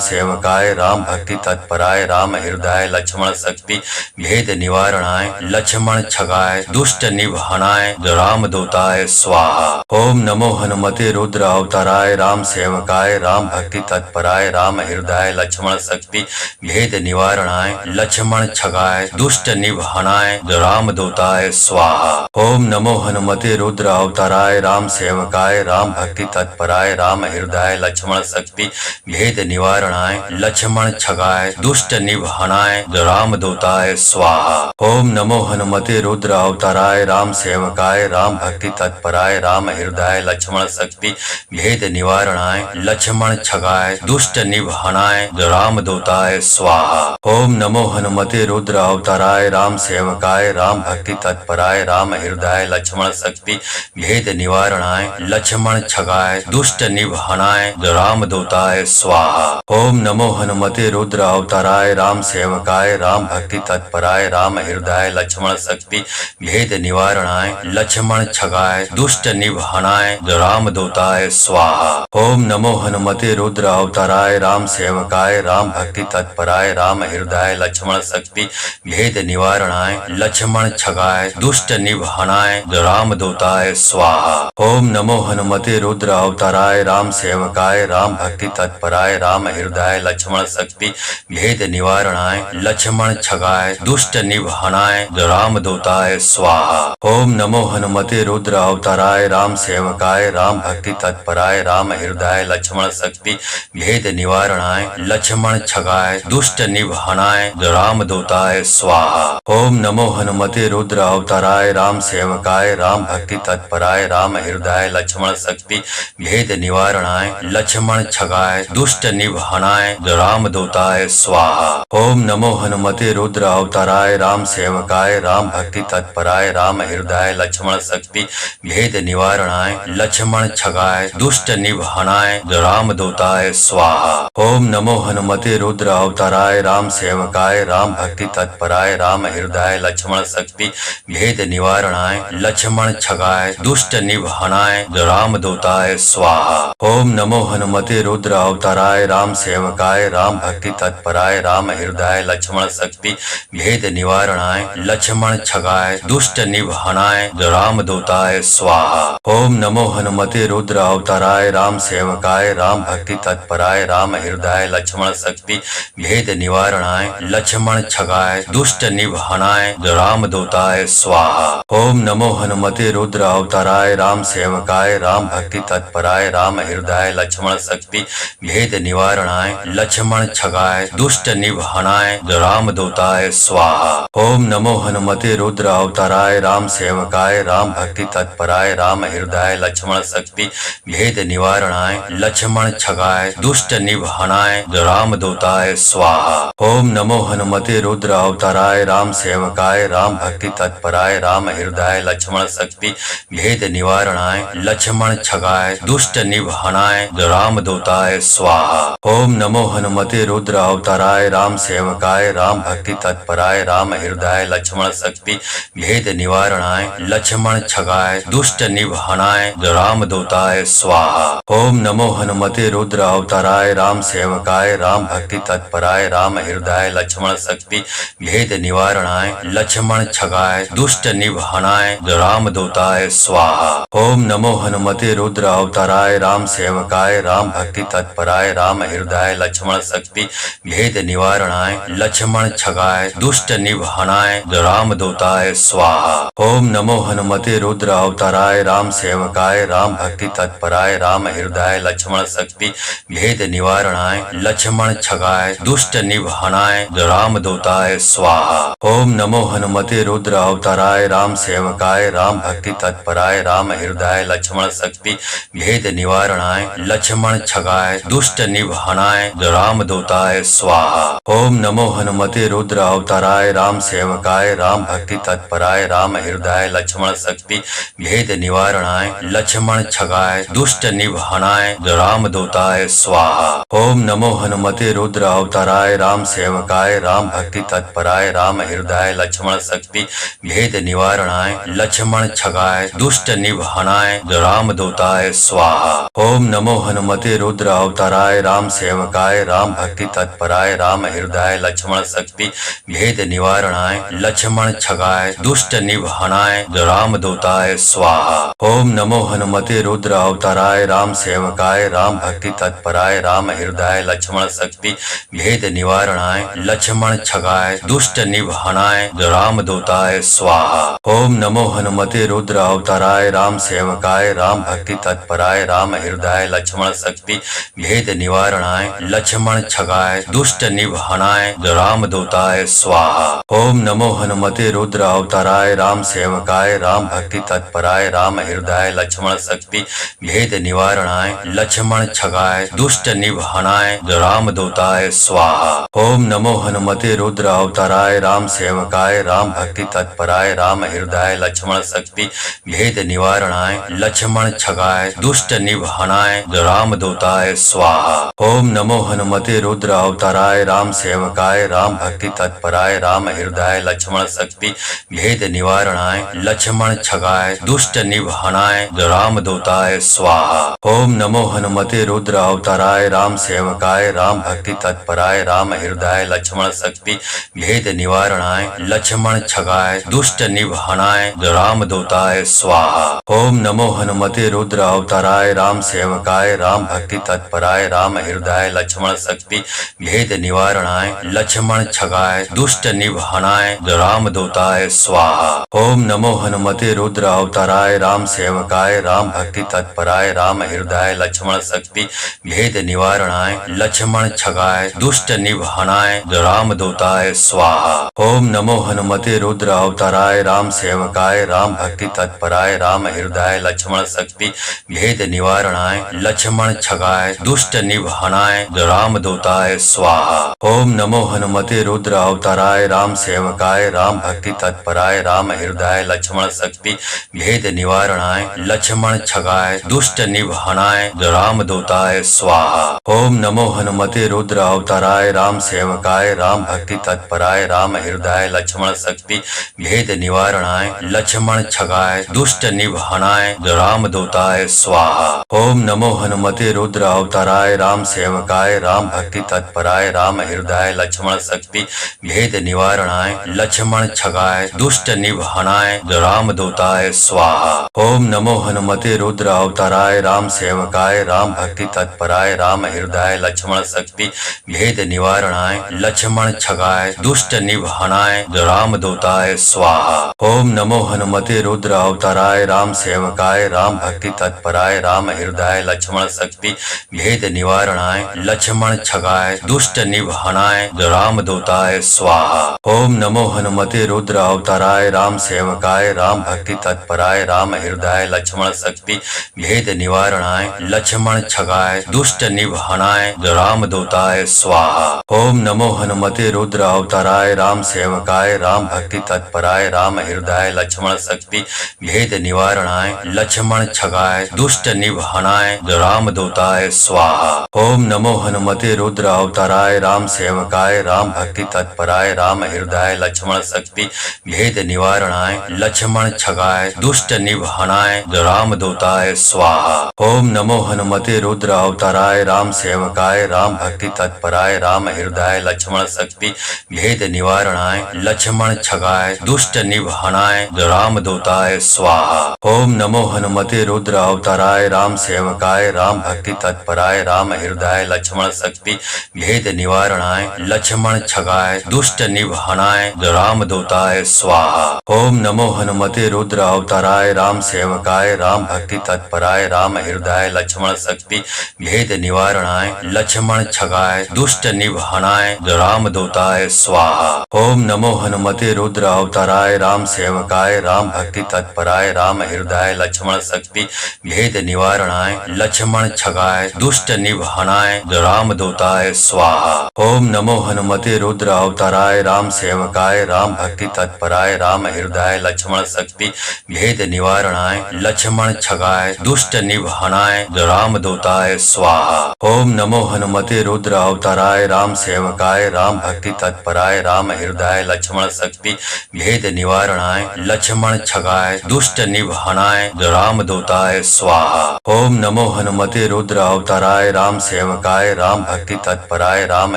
सेवकाय राम भक्ति तत्पराय राम हृदय लक्ष्मण शक्ति भेद निवारणाय लक्ष्मण छगाय दुष्ट निवारणाय रामदूताय स्वाहा। ओम नमो हनुमते रुद्र अवताराय राम सेवकाय राम भक्ति तत्पराय राम हृदय लक्ष्मण शक्ति भेद निवारणाय लक्ष्मण छगाय दुष्ट निवारणाय रामदूताय स्वाहा। ओम नमो हनुमते रुद्र अवताराय राम सेवकाय राम भक्ति तत्पराय राम हृदय लक्ष्मण शक्ति भेद निवारणाय लक्ष्मण छगाय दुष्ट निवारणाय रामदूताय स्वाहा। ओम नमो हनुमते रुद्र अवताराय राम सेवकाय राम भक्ति तत्पराय राम हृदय लक्ष्मण शक्ति भेद निवारणाय लक्ष्मण छगाय दुष्ट निवारणाय रामदूताय स्वाहा। ओम नमो हनुमते रुद्र अवताराय राम सेवकाय राम भक्ति तत्पराय राम हृदय लक्ष्मण शक्ति भेद निवारणाय लक्ष्मण छगाय दुष्ट निवारणाय रामदूताय स्वाहा। ओम नमो हनुमते रुद्र अवताराय राम सेवकाय राम भक्ति तत्पराय राम हृदय लक्ष्मण शक्ति भेद निवारणाय लक्ष्मण छगाय दुष्ट निवारणाय रामदूताय स्वाहा। ओम नमो हनुमते रुद्र अवताराय राम सेवकाय राम भक्ति तत्पराय राम हृदय लक्ष्मण शक्ति भेद निवारणाय लक्ष्मण छगाय दुष्ट निवारणाय रामदूताय स्वाहा। ओम नमो हनुमते रुद्र अवताराय राम सेवकाय राम भक्ति तत्पराय राम हृदय लक्ष्मण शक्ति भेद निवारणाय लक्ष्मण छगाय दुष्ट निवारणाय रामदूताय स्वाहा। ओम नमो हनुमते रुद्र अवताराय राम सेवकाय राम भक्ति तत्पराय राम हृदय लक्ष्मण शक्ति भेद निवारणाय लक्ष्मण छगाय दुष्ट निवारणाय रामदूताय स्वाहा। ओम नमो हनुमते रुद्र अवताराय राम सेवकाय राम भक्ति तत्पराय राम हृदय लक्ष्मण शक्ति भेद निवारणाय लक्ष्मण छगाय दुष्ट निवारणाय रामदूताय स्वाहा। ओम नमो हनुमते रुद्र अवताराय राम सेवकाय राम भक्ति तत्पराय राम हृदय लक्ष्मण शक्ति भेद निवारणाय लक्ष्मण छगाय दुष्ट निवारणाय रामदूताय स्वाहा। ओम नमो हनुमते रुद्र अवताराय राम सेवकाय राम भक्ति तत्पराय राम हृदय लक्ष्मण शक्ति भेद निवारणाय लक्ष्मण छगाय दुष्ट निवारणाय रामदूताय स्वाहा। ओम नमो हनुमते रुद्र अवताराय राम सेवकाय राम भक्ति तत्पराय राम हृदय लक्ष्मण शक्ति भेद निवारणाय लक्ष्मण छगाय दुष्ट निवारणाय रामदूताय स्वाहा। ओम नमो हनुमते रुद्र अवताराय राम सेवकाय राम भक्ति तत्पराय राम हृदय लक्ष्मण शक्ति भेद निवारणाय लक्ष्मण छगाय दुष्ट निवारणाय रामदूताय स्वाहा। ओम नमो हनुमते रुद्र अवताराय राम सेवकाय राम भक्ति तत्पराय राम हृदय लक्ष्मण शक्ति भेद निवारणाय लक्ष्मण छगाय दुष्ट निवारणाय रामदूताय स्वाहा। ओम नमो हनुमते रुद्र अवताराय राम सेवकाय राम भक्ति तत्पराय राम हृदय लक्ष्मण शक्ति भेद निवारणाय लक्ष्मण छगाय दुष्ट निवारणाय रामदूताय स्वाहा। ओम नमो हनुमते रुद्र अवताराय राम सेवकाय राम भक्ति तत्पराय राम हृदय लक्ष्मण शक्ति भेद निवारणाय लक्ष्मण छगाय दुष्ट निवारणाय निवारणाय रामदूताय स्वाहा। ओम नमो हनुमते रुद्र अवताराय राम सेवकाय राम भक्ति तत्पराय राम हृदय लक्ष्मण शक्ति भेद निवारणाय लक्ष्मण छगाय दुष्ट निवारणाय रामदूताय स्वाहा। ओम नमो हनुमते रुद्र अवताराय राम सेवकाय राम भक्ति तत्पराय राम हृदय लक्ष्मण शक्ति भेद निवारणाय लक्ष्मण छगाय दुष्ट निवारणाय रामदूताय स्वाहा। ओम नमो हनुमते रुद्र अवताराय राम सेवकाय राम भक्ति तत्पराय राम हृदय लक्ष्मण शक्ति भेद निवारणाय लक्ष्मण छगाय दुष्ट निवारणाय रामदूताय स्वाहा। ओम नमो हनुमते रुद्र अवताराय राम सेवकाय राम भक्ति तत्पराय राम हृदय लक्ष्मण शक्ति भेद निवारणाय लक्ष्मण छगाय दुष्ट निवारणाय रामदूताय स्वाहा। ओम नमो हनुमते रुद्र अवताराय राम सेवकाय राम भक्ति तत्पराय राम हृदय लक्ष्मण शक्ति भेद निवारणाय लक्ष्मण छगाय दुष्ट निवारणाय रामदूताय स्वाहा। ओम नमो हनुमते रुद्र अवताराय राम सेवकाय राम भक्ति तत्पराय राम हृदय लक्ष्मण शक्ति भेद निवारणाय लक्ष्मण छगाय दुष्ट निवारणाय रामदूताय स्वाहा। ओम नमो हनुमते रुद्र अवताराय राम सेवकाय राम भक्ति तत्पराय राम हृदय लक्ष्मण शक्ति भेद निवारणाय लक्ष्मण छगाय दुष्ट निवारणाय रामदूताय स्वाहा। ओम नमो हनुमते रुद्र अवताराय राम सेवकाय राम भक्ति तत्पराय राम हृदय लक्ष्मण शक्ति भेद निवारणाय लक्ष्मण छगाय दुष्ट निवारणाय रामदूताय स्वाहा। ओम नमो हनुमते रुद्र अवताराय राम सेवकाय राम भक्ति तत्पराय राम हृदय लक्ष्मण शक्ति भेद निवारणाय लक्ष्मण छगाय दुष्ट निवारणाय रामदूताय स्वाहा। ओम नमो हनुमते रुद्र अवताराय राम सेवकाय राम भक्ति तत्पराय राम हृदय लक्ष्मण शक्ति भेद निवारणाय लक्ष्मण छगाय दुष्ट निवारणाय रामदूताय स्वाहा। ओम नमो हनुमते रुद्र अवताराय राम सेवकाय राम भक्ति तत्पराय राम हृदय लक्ष्मण शक्ति भेद निवारणाय लक्ष्मण छगाय दुष्ट निवारणाय रामदूताय स्वाहा। ओम नमो हनुमते रुद्र अवताराय राम सेवकाय राम भक्ति तत्पराय राम हृदय लक्ष्मण शक्ति भेद निवारणाय लक्ष्मण छगाय दुष्ट निवारणाय रामदूताय स्वाहा। ओम नमो हनुमते रुद्र अवताराय राम सेवकाय राम भक्ति तत्पराय राम हृदय लक्ष्मण शक्ति भेद निवारणाय लक्ष्मण छगाय दुष्ट निवारणाय रामदूताय स्वाहा। ओम नमो हनुमते रुद्र अवताराय राम सेवकाय राम भक्ति तत्पराय राम हृदय लक्ष्मण शक्ति भेद निवारणाय लक्ष्मण छगाय दुष्ट निवारणाय रामदूताय स्वाहा। ओम नमो हनुमते रुद्र अवताराय राम सेवकाय राम भक्ति तत्पराय राम हृदय लक्ष्मण शक्ति भेद निवारणाय लक्ष्मण छगाय दुष्ट निवारणाय रामदूताय स्वाहा। ओम नमो हनुमते रुद्र अवताराय राम सेवकाय राम भक्ति तत्पराय राम हृदय लक्ष्मण शक्ति भेद निवारणाय लक्ष्मण छगाय दुष्ट निवारणाय रामदूताय स्वाहा। ओम नमो हनुमते रुद्र अवताराय राम सेवकाय राम भक्ति तत्पराय राम हृदय लक्ष्मण शक्ति भेद निवारणाय लक्ष्मण छगाय दुष्ट निवारणाय रामदूताय स्वाहा। ओम नमो हनुमते रुद्र अवताराय राम सेवकाय राम भक्ति तत्पराय राम हृदय लक्ष्मण शक्ति भेद निवारणाय लक्ष्मण छगाय दुष्ट निवारणाय रामदूताय स्वाहा। ओम नमो हनुमते रुद्र अवताराय राम सेवकाय राम भक्ति तत्पराय राम हृदय लक्ष्मण शक्ति भेद निवारणाय लक्ष्मण छगाय दुष्ट निवारणाय रामदूताय स्वाहा। ओम नमो हनुमते रुद्र अवताराय राम सेवकाय राम भक्ति तत्पराय राम हृदय लक्ष्मण शक्ति भेद निवारणाय लक्ष्मण छगाय दुष्ट निवारणाय रामदूताय स्वाहा। ओम नमो हनुमते रुद्र अवताराय राम सेवकाय राम भक्ति तत्पराय राम हृदय लक्ष्मण शक्ति भेद निवारणाय लक्ष्मण छगाय दुष्ट निवारणाय रामदूताय स्वाहा। ओम नमो हनुमते रुद्र अवताराय राम सेवकाय राम भक्ति तत्पराय राम हृदय लक्ष्मण शक्ति भेद निवारणाय लक्ष्मण छगाय दुष्ट निवारणाय रामदूताय स्वाहा। ओम नमो हनुमते रुद्र अवताराय राम सेवकाय राम भक्ति तत्पराय राम हृदय लक्ष्मण शक्ति भेद निवारणाय लक्ष्मण छगाय दुष्ट निवारणाय रामदूताय स्वाहा। ओम नमो हनुमते रुद्र अवताराय राम सेवकाय राम भक्ति तत्पराय राम हृदय लक्ष्मण शक्ति भेद निवारणाय लक्ष्मण छगाय दुष्ट निवारणाय रामदूताय स्वाहा। ओम नमो हनुमते रुद्र अवताराय राम सेवकाय राम भक्ति तत्पराय राम हृदय लक्ष्मण शक्ति भेद निवारणाय लक्ष्मण छगाय दुष्ट निवारणाय रामदूताय स्वाहा। ओम नमो हनुमते रुद्र अवताराय राम सेवकाय राम भक्ति तत्पराय राम हृदय लक्ष्मण शक्ति भेद निवारणाय लक्ष्मण छगाय दुष्ट निवारणाय रामदूताय स्वाहा। ओम नमो हनुमते रुद्र अवताराय राम सेवकाय राम भक्ति तत्पराय राम हृदय लक्ष्मण शक्ति भेद निवारणाय लक्ष्मण छगाय दुष्ट निवारणाय रामदूताय स्वाहा। ओम नमो हनुमते रुद्र अवताराय राम सेवकाय राम भक्ति तत्पराय राम हृदय लक्ष्मण शक्ति भेद निवारणाय लक्ष्मण छगाय दुष्ट निवारणाय रामदूताय स्वाहा। ओम नमो हनुमते रुद्र अवताराय राम सेवकाय राम भक्ति तत्पराय राम हृदय लक्ष्मण शक्ति भेद निवारणाय लक्ष्मण छगाय दुष्ट निवारणाय रामदूताय स्वाहा। ओम नमो हनुमते रुद्र अवताराय राम सेवकाय राम भक्ति तत्पराय राम हृदय लक्ष्मण शक्ति भेद निवारणाय लक्ष्मण छगाय दुष्ट निवारणाय रामदूताय स्वाहा। ओम नमो हनुमते रुद्र अवताराय राम सेवकाय राम भक्ति तत्पराय राम हृदय लक्ष्मण शक्ति भेद निवारणाय लक्ष्मण छगाय दुष्ट निवारणाय रामदूताय स्वाहा। ओम नमो हनुमते रुद्र अवताराय राम सेवकाय राम भक्ति तत्पराय राम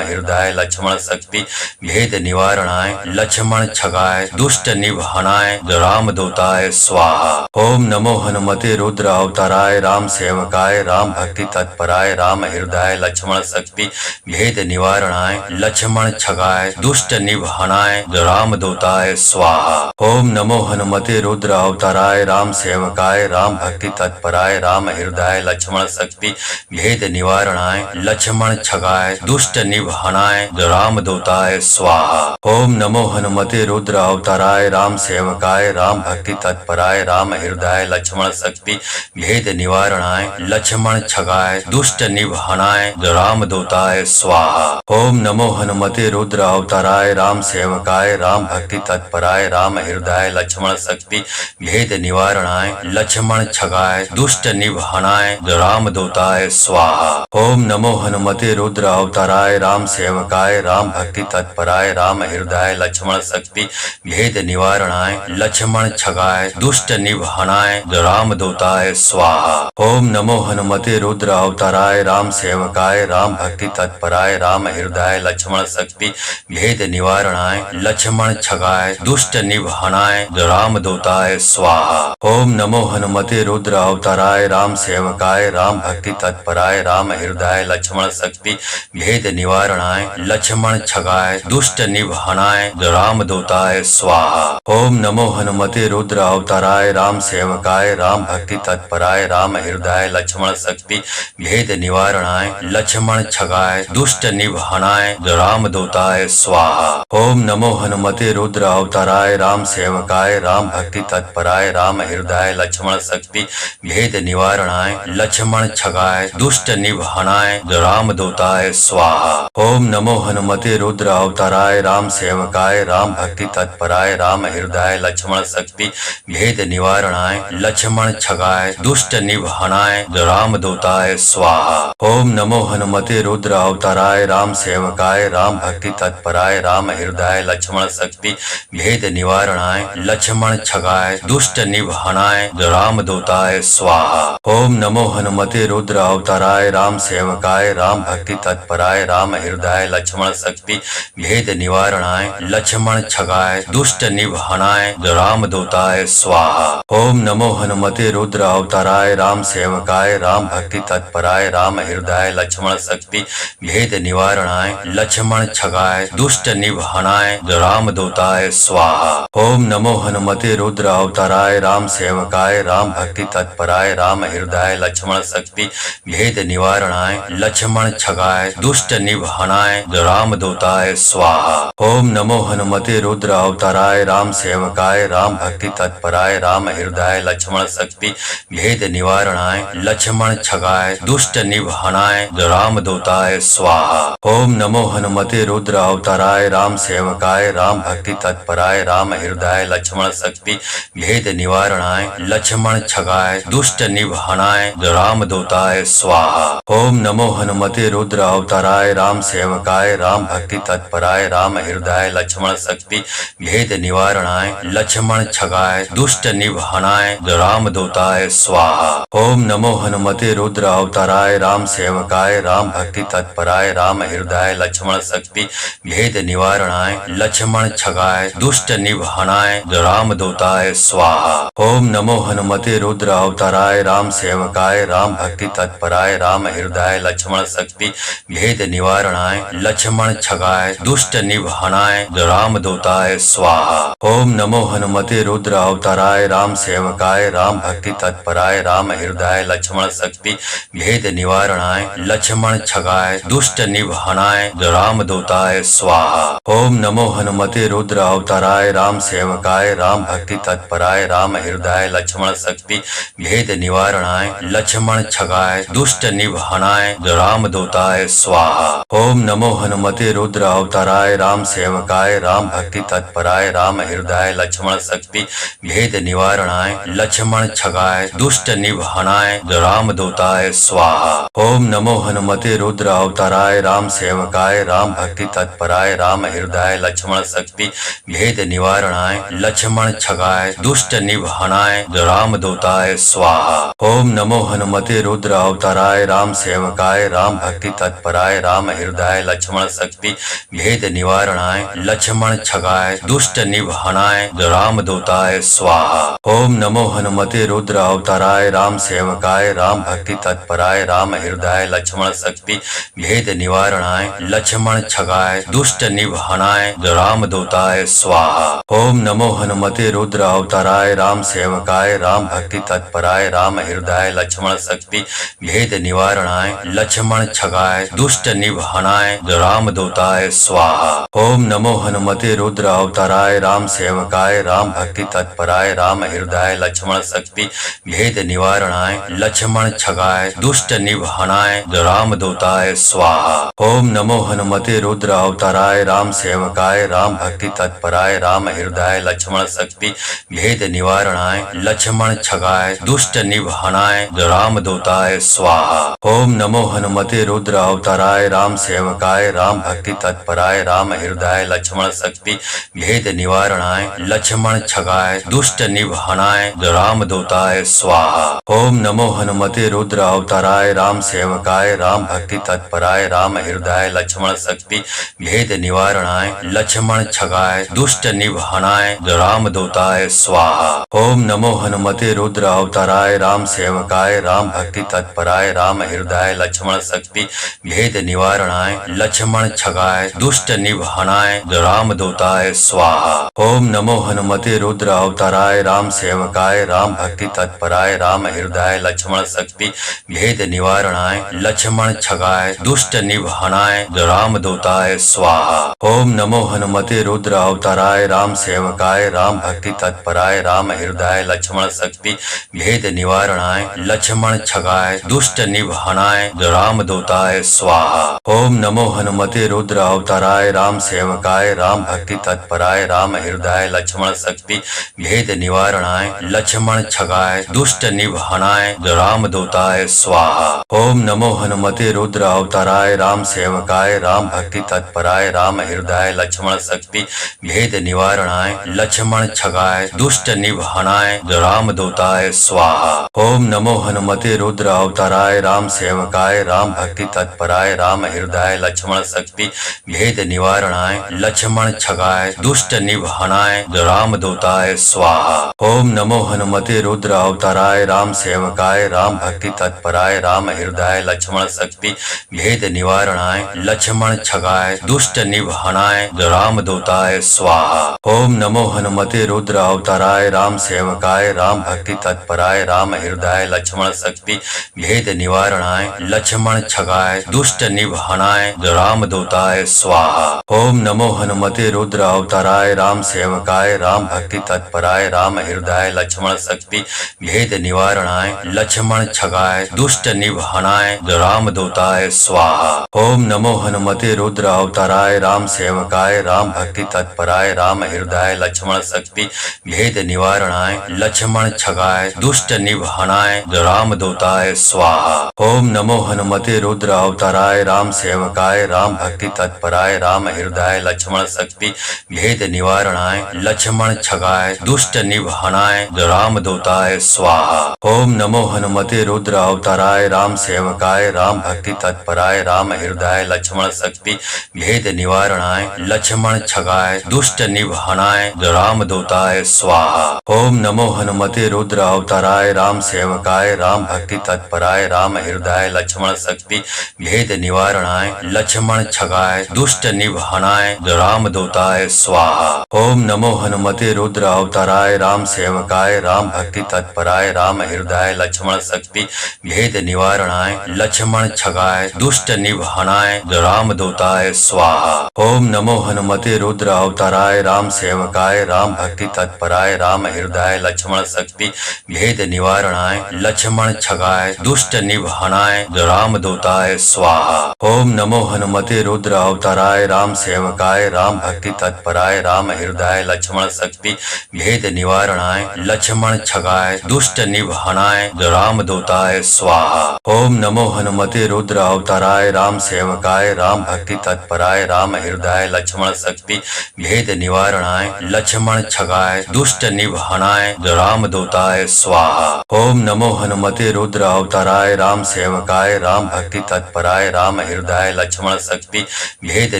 हृदय लक्ष्मण शक्ति भेद निवारणाय लक्ष्मण छगाय दुष्ट निवारणाय रामदूताय स्वाहा। ओम नमो हनुमते रुद्र अवताराय राम सेवकाय राम भक्ति तत्पराय राम हृदय लक्ष्मण शक्ति भेद निवारणाय लक्ष्मण छगाय दुष्ट निवारणाय रामदूताय स्वाहा। ओम नमो हनुमते रुद्र अवताराय राम सेवकाय राम भक्ति तत्पराय राम हृदय लक्ष्मण शक्ति भेद निवारणाय लक्ष्मण छगाय दुष्ट निवारणाय रामदूताय स्वाहा। ओम नमो हनुमते रुद्र अवताराय राम सेवकाय राम भक्ति तत्पराय राम हृदय लक्ष्मण शक्ति भेद निवारणाय लक्ष्मण छगाय दुष्ट निवारणाय रामदूताय स्वाहा। ओम नमो हनुमते रुद्र अवताराय राम सेवकाय राम भक्ति तत्पराय राम हृदय लक्ष्मण शक्ति भेद निवारणाय लक्ष्मण छगाय दुष्ट निवारणाय रामदूताय स्वाहा। ओम नमो हनुमते रुद्र अवताराय राम सेवकाय राम भक्ति तत्पराय राम हृदय लक्ष्मण शक्ति भेद निवारणाय लक्ष्मण छगाय दुष्ट निवारणाय रामदूताय स्वाहा। ओम नमो हनुमते रुद्र अवताराय राम सेवकाय राम भक्ति तत्पराय राम हृदय लक्ष्मण शक्ति भेद निवारणाय लक्ष्मण छगाय दुष्ट निवारणाय रामदूताय स्वाहा। ओम नमो हनुमते रुद्र अवताराय राम सेवकाय राम भक्ति तत्पराय राम हृदय लक्ष्मण शक्ति भेद निवारणाय लक्ष्मण छगाय दुष्ट निवारणाय रामदूताय स्वाहा। ओम नमो हनुमते रुद्र अवताराय राम सेवकाय राम भक्ति तत्पराय राम हृदय लक्ष्मण शक्ति भेद निवारणाय लक्ष्मण छगाय दुष्ट निवारणाय रामदूताय स्वाहा। ओम नमो हनुमते रुद्र अवताराय राम सेवकाय राम भक्ति तत्पराय राम हृदय लक्ष्मण शक्ति भेद निवारणाय लक्ष्मण छगाय दुष्ट निवारणाय रामदूताय स्वाहा। ओम नमो हनुमते रुद्र अवताराय राम सेवकाय राम भक्ति तत्पराय राम हृदय लक्ष्मण शक्ति भेद निवारणाय लक्ष्मण छगाय दुष्ट निवारणाय रामदूताय स्वाहा। ओम नमो हनुमते रुद्र अवताराय राम सेवकाय राम भक्ति तत्पराय राम हृदय लक्ष्मण शक्ति भेद निवारणाय लक्ष्मण छगाय दुष्ट निवारणाय रामदूताय स्वाहा। ओम नमो हनुमते रुद्र अवताराय राम सेवकाय राम भक्ति तत्पराय राम हृदय लक्ष्मण शक्ति भेद निवारणाय लक्ष्मण छगाय दुष्ट निवारणाय रामदूताय स्वाहा। ओम नमो हनुमते रुद्र अवताराय राम सेवकाय राम भक्ति तत्पराय राम हृदय लक्ष्मण शक्ति भेद निवारणाय लक्ष्मण छगाय दुष्ट निवारणाय रामदूताय स्वाहा। ओम नमो हनुमते रुद्र अवताराय राम सेवकाय राम भक्ति तत्पराय राम हृदय लक्ष्मण शक्ति भेद निवारणाय लक्ष्मण छगाय दुष्ट निवारणाय रामदूताय स्वाहा। ओम नमो हनुमते रुद्र अवताराय राम सेवकाय राम भक्ति तत्पराय राम हृदय लक्ष्मण शक्ति भेद निवारणाय लक्ष्मण छगाय दुष्ट निवारणाय रामदूताय स्वाहा। ओम नमो हनुमते रुद्र अवताराय राम सेवकाय राम भक्ति तत्पराय राम हृदय लक्ष्मण शक्ति भेद निवारणाय लक्ष्मण छगाय दुष्ट निवारणाय रामदूताय स्वाहा। ओम नमो हनुमते रुद्र अवताराय राम सेवकाय राम भक्ति तत्पराय राम हृदय लक्ष्मण शक्ति भेद निवारणाय लक्ष्मण छगाय दुष्ट निवारणाय रामदूताय स्वाहा। ओम नमो हनुमते रुद्र अवताराय राम सेवकाय राम भक्ति तत्पराय राम हृदय लक्ष्मण शक्ति भेद निवारणाय लक्ष्मण छगाय दुष्ट निवारणाय रामदूताय स्वाहा। ओम नमो हनुमते रुद्र अवताराय राम सेवकाय राम भक्ति तत्पराय राम हृदय लक्ष्मण शक्ति भेद निवारणाय लक्ष्मण छगाय दुष्ट निवारणाय रामदूताय स्वाहा। ओम नमो हनुमते रुद्र अवताराय राम सेवकाय राम भक्ति तत्पराय राम हृदय लक्ष्मण शक्ति भेद निवारणाय लक्ष्मण छगाय दुष्ट निवारणाय रामदूताय स्वाहा। ओम नमो हनुमते रुद्र अवताराय राम सेवकाय राम भक्ति तत्पराय राम हृदय लक्ष्मण शक्ति भेद निवारणाय लक्ष्मण छगाय दुष्ट निवारणाय रामदूताय स्वाहा। ओम नमो हनुमते रुद्र अवताराय राम सेवकाय राम भक्ति तत्पराय राम हृदय लक्ष्मण शक्ति भेद निवारणाय लक्ष्मण छगाय दुष्ट निवारणाय रामदूताय स्वाहा। ओम नमो हनुमते रुद्र अवताराय राम सेवकाय राम भक्ति तत्पराय राम हृदय लक्ष्मण शक्ति भेद निवारणाय लक्ष्मण छगाय दुष्ट निवारणाय रामदूताय स्वाहा। ओम नमो हनुमते रुद्र अवताराय राम सेवकाय राम भक्ति तत्पराय राम हृदय लक्ष्मण शक्ति भेद निवारणाय लक्ष्मण छगाय दुष्ट निवारणाय रामदूताय स्वाहा। ओम नमो हनुमते रुद्र अवताराय राम सेवकाय राम भक्ति तत्पराय राम हृदय लक्ष्मण शक्ति भेद निवारणाय लक्ष्मण छगाय दुष्ट निवारणाय रामदूताय स्वाहा। ओम नमो हनुमते रुद्र अवताराय राम सेवकाय राम भक्ति तत्पराय राम हृदय लक्ष्मण शक्ति भेद निवारणाय लक्ष्मण छगाय दुष्ट निवारणाय रामदूताय स्वाहा। ओम नमो हनुमते रुद्र अवताराय राम सेवकाय राम भक्ति तत्पराय राम हृदय लक्ष्मण शक्ति भेद निवारणाय लक्ष्मण छगाय दुष्ट निवारणाय रामदूताय स्वाहा। ओम नमो हनुमते रुद्र अवताराय राम सेवकाय राम भक्ति तत्पराय राम हृदय लक्ष्मण शक्ति भेद निवारणाय लक्ष्मण छगाय दुष्ट निवारणाय रामदूताय स्वाहा। ओम नमो हनुमते रुद्र अवताराय राम सेवकाय राम भक्ति तत्पराय राम हृदय लक्ष्मण शक्ति भेद निवारणाय लक्ष्मण छगाय दुष्ट निवारणाय रामदूताय स्वाहा। ओम नमो हनुमते रुद्र अवताराय राम सेवकाय राम भक्ति तत्पराय राम हृदय लक्ष्मण शक्ति भेद निवारणाय लक्ष्मण छगाय दुष्ट निवारणाय रामदूताय स्वाहा। ओम नमो हनुमते रुद्र अवताराय राम सेवकाय राम भक्ति तत्पराय राम हृदय लक्ष्मण शक्ति भेद निवारणाय लक्ष्मण छगाय दुष्ट निवारणाय रामदूताय स्वाहा। ओम नमो हनुमते रुद्र अवताराय राम सेवकाय राम भक्ति तत्पराय राम हृदय लक्ष्मण शक्ति भेद निवारणाय लक्ष्मण छगाय दुष्ट निवारणाय रामदूताय स्वाहा। ओम नमो हनुमते रुद्र अवताराय राम सेवकाय राम भक्ति तत्पराय राम हृदय लक्ष्मण शक्ति भेद निवारणाय लक्ष्मण छगाय दुष्ट निवारणाय रामदूताय स्वाहा। ओम नमो हनुमते रुद्र अवताराय राम सेवकाय राम भक्ति तत्पराय राम हृदय लक्ष्मण शक्ति भेद निवारणाय लक्ष्मण छगाय दुष्ट निवारणाय रामदूताय स्वाहा। ओम नमो हनुमते रुद्र अवताराय राम सेवकाय राम भक्ति तत्पराय राम हृदय लक्ष्मण शक्ति भेद निवारणाय लक्ष्मण छगाय दुष्ट निवारणाय रामदूताय स्वाहा। ओम नमो हनुमते रुद्र अवताराय राम सेवकाय राम भक्ति तत्पराय राम हृदय लक्ष्मण शक्ति भेद निवारणाय लक्ष्मण छगाय दुष्ट निवारणाय रामदूताय स्वाहा। ओम नमो हनुमते रुद्र अवताराय राम सेवकाय राम भक्ति तत्पराय राम हृदय लक्ष्मण शक्ति भेद निवारणाय लक्ष्मण छगाय दुष्ट निवारणाय रामदूताय स्वाहा। ओम नमो हनुमते रुद्र अवताराय राम सेवकाय राम भक्ति तत्पराय राम हृदय लक्ष्मण शक्ति भेद निवारणाय लक्ष्मण छगाय दुष्ट निवारणाय रामदूताय स्वाहा। ओम नमो हनुमते रुद्र अवताराय राम सेवकाय राम भक्ति तत्पराय राम हृदय लक्ष्मण शक्ति भेद निवारणाय लक्ष्मण छगाय दुष्ट निवारणाय रामदूताय स्वाहा। ओम नमो हनुमते रुद्र अवताराय राम सेवकाय राम भक्ति तत्पराय राम हृदय लक्ष्मण शक्ति भेद निवारणाय लक्ष्मण छगाय दुष्ट निवारणाय राम रामदूताय स्वाहा। ओम नमो हनुमते रुद्र अवताराय राम सेवकाय राम भक्ति तत्पराय राम हृदय लक्ष्मण शक्ति भेद निवारणाय लक्ष्मण छगाय दुष्ट निवारणाय रामदूताय स्वाहा। ओम नमो हनुमते रुद्र अवताराय राम सेवकाय राम भक्ति तत्पराय राम हृदय लक्ष्मण शक्ति भेद निवारणाय लक्ष्मण छगाय दुष्ट निवारणाय रामदूताय स्वाहा। ओम नमो हनुमते रुद्र अवताराय राम सेवकाय राम भक्ति तत्पराय राम हृदय लक्ष्मण शक्ति भेद निवारणाय लक्ष्मण छगाय दुष्ट निवारणाय रामदूताय स्वाहा। ओम नमो हनुमते रुद्र अवताराय राम सेवकाय राम भक्ति तत्पराय राम हृदय लक्ष्मण शक्ति भेद निवारणाय लक्ष्मण छगाय दुष्ट निवारणाय रामदूताय स्वाहा। ओम नमो हनुमते रुद्र अवताराय राम सेवकाय राम भक्ति तत्पराय राम हृदय लक्ष्मण शक्ति भेद निवारणाय लक्ष्मण छगाय दुष्ट निवारणाय रामदूताय स्वाहा। ओम नमो हनुमते रुद्र अवताराय राम सेवकाय राम भक्ति तत्पराय राम हृदय लक्ष्मण शक्ति भेद निवारणाय लक्ष्मण छगाय दुष्ट निवारणाय रामदूताय स्वाहा। ओम नमो हनुमते रुद्र अवताराय राम सेवकाय राम भक्ति तत्पराय राम हृदय लक्ष्मण शक्ति भेद निवारणाय लक्ष्मण छगाय दुष्ट निवारणाय रामदूताय स्वाहा। ओम नमो हनुमते रुद्र अवताराय राम सेवकाय राम भक्ति तत्पराय राम हृदय लक्ष्मण शक्ति भेद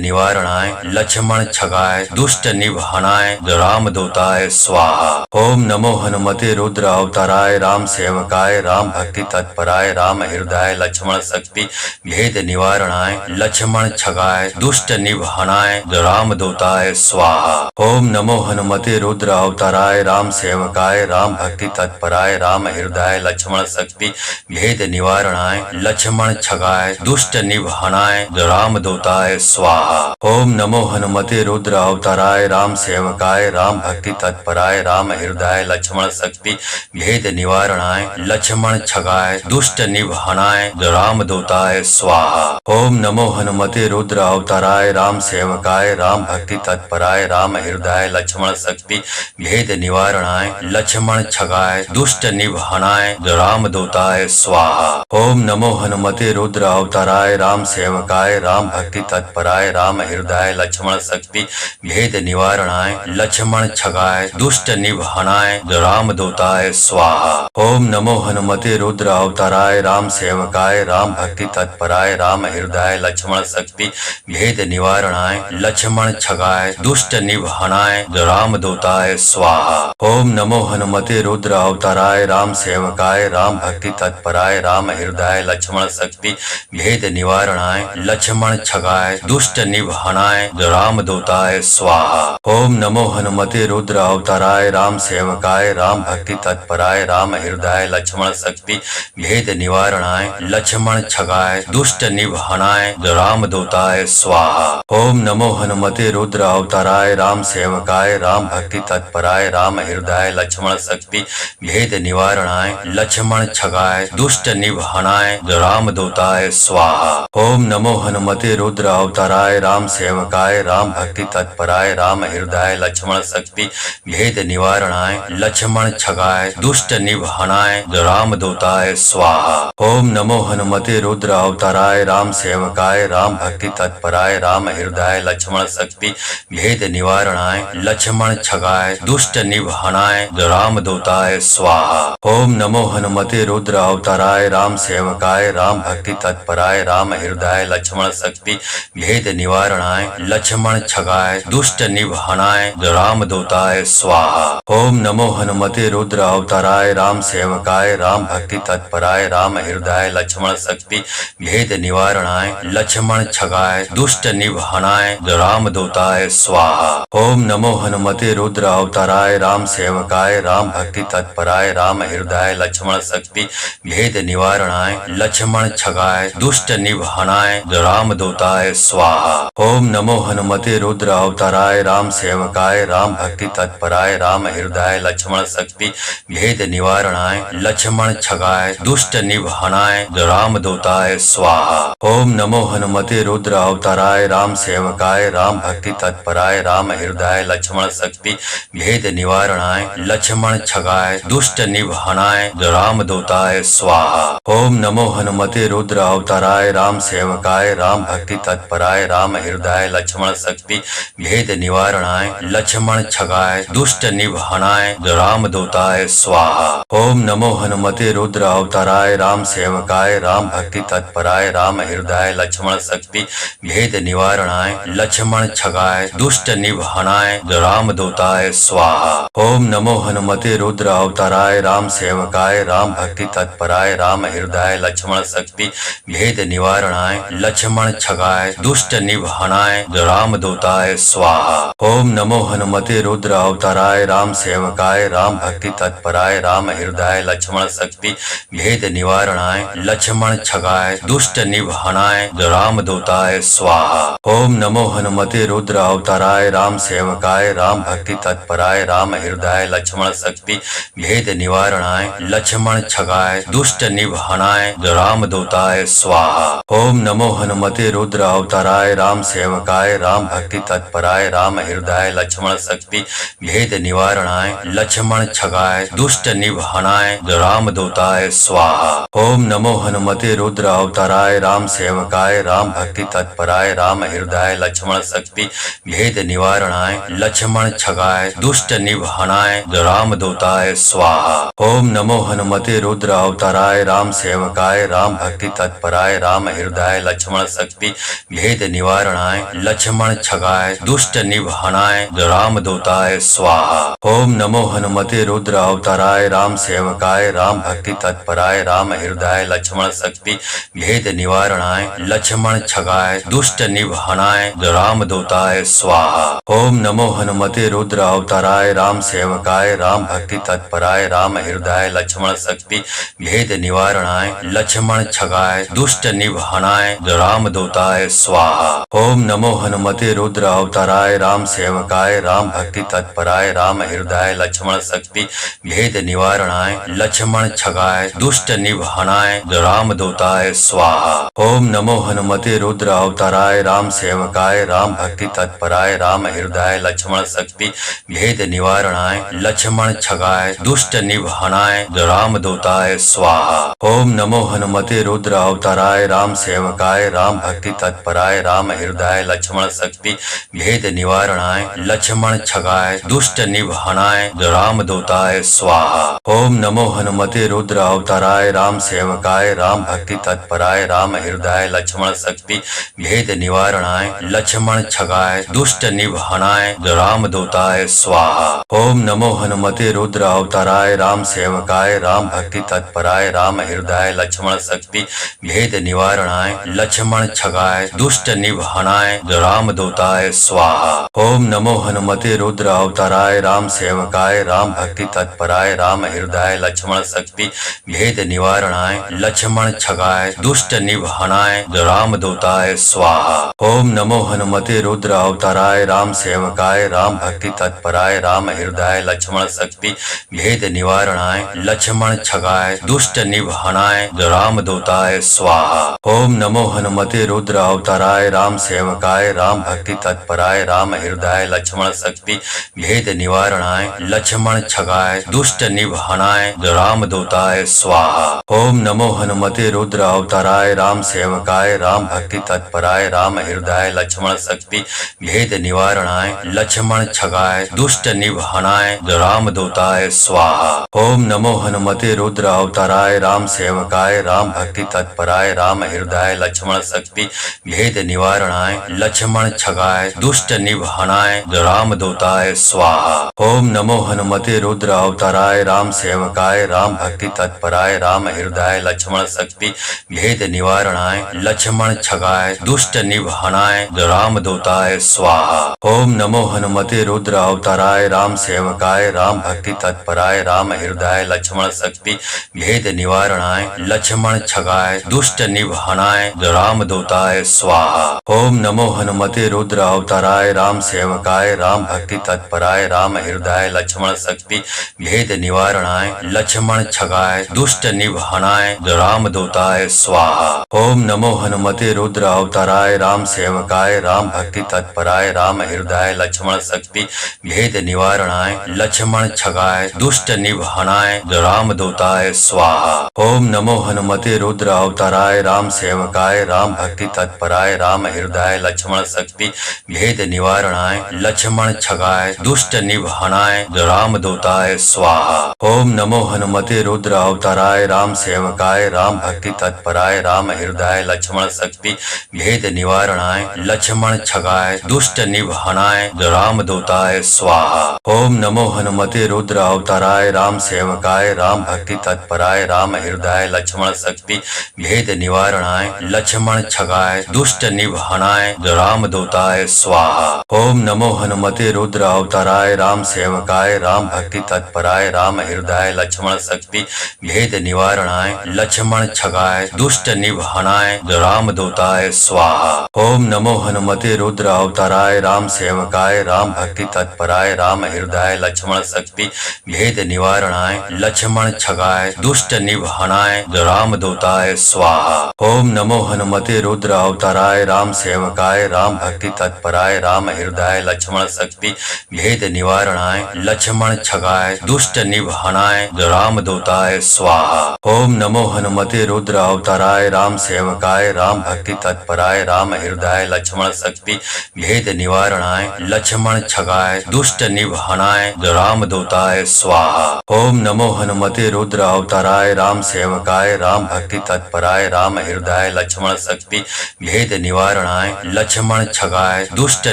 निवारणाय लक्ष्मण छगाय दुष्ट निवारणाय रामदूताय स्वाहा। ओम नमो हनुमते रुद्र अवताराय राम सेवकाय राम भक्ति तत्पराय राम हृदय लक्ष्मण शक्ति भेद निवारणाय लक्ष्मण छगाय दुष्ट निवारणाय रामदूताय स्वाहा। ओम नमो हनुमते रुद्र अवताराय राम सेवकाय राम भक्ति तत्पराय राम हृदय लक्ष्मण शक्ति भेद निवारणाय लक्ष्मण छगाय दुष्ट निवारणाय रामदूताय स्वाहा। ओम नमो हनुमते रुद्र अवताराय राम सेवकाय राम भक्ति तत्पराय राम हृदय लक्ष्मण शक्ति भेद निवारणाय लक्ष्मण छगाय दुष्ट निवारणाय रामदूताय स्वाहा। ओम नमो हनुमते रुद्र अवताराय राम सेवकाय राम भक्ति तत्पराय राम हृदय लक्ष्मण शक्ति भेद निवारणाय लक्ष्मण छगाय दुष्ट निवारणाय रामदूताय स्वाहा। ओम नमो हनुमते रुद्र अवताराय राम सेवकाय राम भक्ति तत्पराय राम हृदय लक्ष्मण शक्ति भेद निवारणाय लक्ष्मण छगाय दुष्ट निवारणाय रामदूताय स्वाहा। ओम नमो हनुमते रुद्र अवताराय राम सेवकाय राम भक्ति तत्पराय राम हृदय लक्ष्मण शक्ति भेद निवारणाय लक्ष्मण छगाय दुष्ट निवारणाय रामदूताय स्वाहा। ओम नमो हनुमते रुद्र अवताराय राम सेवकाय राम भक्ति तत्पराय राम हृदय लक्ष्मण शक्ति भेद निवारणाय लक्ष्मण छगाय दुष्ट निवारणाय रामदूताय स्वाहा। ओम नमो हनुमते रुद्र अवताराय राम सेवकाय राम भक्ति तत्पराय राम हृदय लक्ष्मण शक्ति भेद निवारणाय लक्ष्मण छगाय दुष्ट निवारणाय रामदूताय स्वाहा। ओम नमो हनुमते रुद्र अवताराय राम सेवकाय राम भक्ति तत्पराय राम हृदय लक्ष्मण शक्ति भेद निवारणाय लक्ष्मण छगाय दुष्ट निवारणाय रामदूताय स्वाहा। ओम नमो हनुमते रुद्र अवताराय राम सेवकाय राम भक्ति तत्पराय राम हृदय लक्ष्मण शक्ति भेद निवारणाय लक्ष्मण छगाय दुष्ट निवारणाय रामदूताय स्वाहा। ओम नमो हनुमते रुद्र अवताराय राम सेवकाय राम भक्ति तत्पराय राम हृदय लक्ष्मण शक्ति भेद निवारणाय लक्ष्मण छगाय दुष्ट निवारणाय रामदूताय स्वाहा। ओम नमो हनुमते रुद्र अवताराय राम सेवकाय राम भक्ति तत्पराय राम हृदय लक्ष्मण शक्ति भेद निवारणाय लक्ष्मण छगाय दुष्ट निवारणाय रामदूताय स्वाहा। ओम नमो हनुमते रुद्र अवताराय राम सेवकाय राम भक्ति तत्पराय राम हृदय लक्ष्मण शक्ति भेद निवारणाय लक्ष्मण छगाय दुष्ट निवारणाय रामदूताय स्वाहा। ओम नमो हनुमते रुद्र अवताराय राम सेवकाय राम भक्ति तत्पराय राम हृदय लक्ष्मण शक्ति भेद निवारणाय लक्ष्मण छगाय दुष्ट निवारणाय रामदूताय स्वाहा। ओम नमो हनुमते रुद्र अवताराय राम सेवकाय राम भक्ति तत्पराय राम हृदय लक्ष्मण शक्ति भेद निवारणाय लक्ष्मण छगाय दुष्ट निवारणाय रामदूताय स्वाहा। ओम नमो हनुमते रुद्र अवताराय राम सेवकाय राम भक्ति तत्पराय राम हृदय लक्ष्मण शक्ति भेद निवारणाय लक्ष्मण छगाय दुष्ट निवारणाय रामदूताय रामदूताय स्वाहा। ओम नमो हनुमते रुद्र अवताराय राम सेवकाय राम भक्ति तत्पराय राम हृदय लक्ष्मण शक्ति भेद निवारणाय लक्ष्मण छगाय दुष्ट निवारणाय रामदूताय स्वाहा। ओम नमो हनुमते रुद्र अवताराय राम सेवकाय राम भक्ति तत्पराय राम हृदय लक्ष्मण शक्ति भेद निवारणाय लक्ष्मण छगाय दुष्ट निवारणाय रामदूताय स्वाहा। ओम नमो हनुमते रुद्र अवताराय राम सेवकाय राम भक्ति तत्पराय राम हृदय लक्ष्मण शक्ति भेद निवारणाय लक्ष्मण छगाय दुष्ट निवारणाय रामदूताय स्वाहा। ओम नमो हनुमते रुद्र अवताराय राम सेवकाय राम भक्ति तत्पराय राम हृदय लक्ष्मण शक्ति भेद निवारणाय लक्ष्मण छगाय दुष्ट निवारणाय रामदूताय स्वाहा। ओम नमो हनुमते रुद्र अवताराय राम सेवकाय राम भक्ति तत्पराय राम हृदय लक्ष्मण शक्ति भेद निवारणाय लक्ष्मण छगाय दुष्ट निवारणाय रामदूताय स्वाहा। ओम नमो हनुमते रुद्र अवताराय राम सेवकाय राम भक्ति तत्पराय राम हृदय लक्ष्मण शक्ति भेद निवारणाय लक्ष्मण छगाय दुष्ट निवारणाय रामदूताय स्वाहा। ओम नमो हनुमते रुद्र अवताराय राम सेवकाय राम भक्ति तत्पराय राम हृदय लक्ष्मण शक्ति भेद निवारणाय लक्ष्मण छगाय दुष्ट निवारणाय रामदूताय स्वाहा। ओम नमो हनुमते रुद्र अवताराय राम सेवकाय राम भक्ति तत्पराय राम हृदय लक्ष्मण शक्ति भेद निवारणाय लक्ष्मण छगाय दुष्ट निवारणाय रामदूताय स्वाहा। ओम नमो हनुमते रुद्र अवताराय राम सेवकाय राम भक्ति तत्पराय राम हृदय लक्ष्मण शक्ति भेद निवारणाय लक्ष्मण छगाय दुष्ट निवारणाय रामदूताय स्वाहा। ओम नमो हनुमते रुद्र अवताराय राम सेवकाय राम भक्ति तत्पराय राम हृदय लक्ष्मण शक्ति भेद निवारणाय लक्ष्मण छगाय दुष्ट निवारणाय रामदूताय स्वाहा। ओम नमो हनुमते रुद्र अवताराय राम सेवकाय राम भक्ति तत्पराय राम हृदय लक्ष्मण शक्ति भेद निवारणाय लक्ष्मण छगाय दुष्ट निवारणाय रामदूताय स्वाहा। ओम नमो हनुमते रुद्र अवताराय राम सेवकाय राम भक्ति तत्पराय राम हृदय लक्ष्मण शक्ति भेद निवारणाय लक्ष्मण छगाय दुष्ट निवारणाय रामदूताय स्वाहा। ओम नमो हनुमते रुद्र अवताराय राम सेवकाय राम भक्ति तत्पराय राम हृदय लक्ष्मण शक्ति भेद निवारणाय लक्ष्मण छगाय दुष्ट निवारणाय रामदूताय स्वाहा। ओम नमो हनुमते रुद्र अवताराय राम सेवकाय राम भक्ति तत्पराय राम हृदय लक्ष्मण शक्ति भेद निवारणाय लक्ष्मण छगाय दुष्ट निवारणाय रामदूताय स्वाहा। ओम नमो हनुमते रुद्र अवताराय राम सेवकाय राम भक्ति तत्पराय राम हृदय लक्ष्मण शक्ति भेद निवारणाय लक्ष्मण छगाय दुष्ट निवारणाय रामदूताय स्वाहा। ओम नमो हनुमते रुद्र अवताराय राम सेवकाय राम भक्ति तत्पराय राम हृदय लक्ष्मण शक्ति भेद निवारणाय लक्ष्मण छगाय दुष्ट निवारणाय रामदूताय स्वाहा। ओम नमो हनुमते रुद्र अवताराय राम सेवकाय राम भक्ति तत्पराय राम हृदय लक्ष्मण शक्ति भेद निवारणाय लक्ष्मण छगाय दुष्ट निवारणाय रामदूताय स्वाहा। ओम नमो हनुमते रुद्र अवताराय राम सेवकाय राम भक्ति तत्पराय राम हृदय लक्ष्मण शक्ति भेद निवारणाय लक्ष्मण छगाय दुष्ट निवारणाय रामदूताय स्वाहा। ओम नमो हनुमते रुद्र अवताराय राम सेवकाय राम भक्ति तत्पराय राम हृदय लक्ष्मण शक्ति भेद निवारणाय लक्ष्मण छगाय दुष्ट निवारणाय रामदूताय स्वाहा। ओम नमो हनुमते रुद्र अवताराय राम सेवकाय राम भक्ति तत्पराय राम हृदय लक्ष्मण शक्ति भेद निवारणाय लक्ष्मण छगाय दुष्ट निवारणाय रामदूताय स्वाहा। ओम नमो हनुमते रुद्र अवताराय राम सेवकाय राम भक्ति तत्पराय राम हृदय लक्ष्मण शक्ति भेद निवारणाय लक्ष्मण छगाय दुष्ट निवारणाय रामदूताय स्वाहा। ओम नमो हनुमते रुद्र अवताराय राम सेवकाय राम भक्ति तत्पराय राम हृदय लक्ष्मण शक्ति भेद निवारणाय लक्ष्मण छगाय दुष्ट निवारणाय रामदूताय स्वाहा। ओम नमो हनुमते रुद्र अवताराय राम सेवकाय राम भक्ति तत्पराय राम हृदय लक्ष्मण शक्ति भेद निवारणाय लक्ष्मण छगाय दुष्ट निवारणाय रामदूताय स्वाहा। ओम नमो हनुमते रुद्र अवताराय राम सेवकाय राम भक्ति तत्पराय राम हृदय लक्ष्मण शक्ति भेद निवारणाय लक्ष्मण छगाय दुष्ट निवारणाय रामदूताय रामदूताय स्वाहा। ओम नमो हनुमते रुद्र अवताराय राम सेवकाय राम भक्ति तत्पराय राम हृदय लक्ष्मण शक्ति भेद निवारणाय लक्ष्मण छगाय दुष्ट निवारणाय रामदूताय स्वाहा। ओम नमो हनुमते रुद्र अवताराय राम सेवकाय राम भक्ति तत्पराय राम हृदय लक्ष्मण शक्ति भेद निवारणाय लक्ष्मण छगाय दुष्ट निवारणाय रामदूताय स्वाहा। ओम नमो हनुमते रुद्र अवताराय राम सेवकाय राम भक्ति तत्पराय राम हृदय लक्ष्मण शक्ति भेद निवारणाय लक्ष्मण छगाय दुष्ट निवारणाय रामदूताय स्वाहा। ओम नमो हनुमते रुद्र अवताराय राम सेवकाय राम भक्ति तत्पराय राम हृदय लक्ष्मण शक्ति भेद निवारणाय लक्ष्मण छगाय दुष्ट निवारणाय रामदूताय स्वाहा। ओम नमो हनुमते रुद्र अवताराय राम सेवकाय राम भक्ति तत्पराय राम हृदय लक्ष्मण शक्ति भेद निवारणाय लक्ष्मण छगाय दुष्ट निवारणाय रामदूताय स्वाहा। ओम नमो हनुमते रुद्र अवताराय राम सेवकाय राम भक्ति तत्पराय राम हृदय लक्ष्मण शक्ति भेद निवारणाय लक्ष्मण छगाय दुष्ट निवारणाय रामदूताय स्वाहा। ओम नमो हनुमते रुद्र अवताराय राम सेवकाय राम भक्ति तत्पराय राम हृदय लक्ष्मण शक्ति भेद निवारणाय लक्ष्मण छगाय दुष्ट निवारणाय रामदूताय स्वाहा। ओम नमो हनुमते रुद्र अवताराय राम सेवकाय राम भक्ति तत्पराय राम हृदय लक्ष्मण शक्ति भेद निवारणाय लक्ष्मण छगाय दुष्ट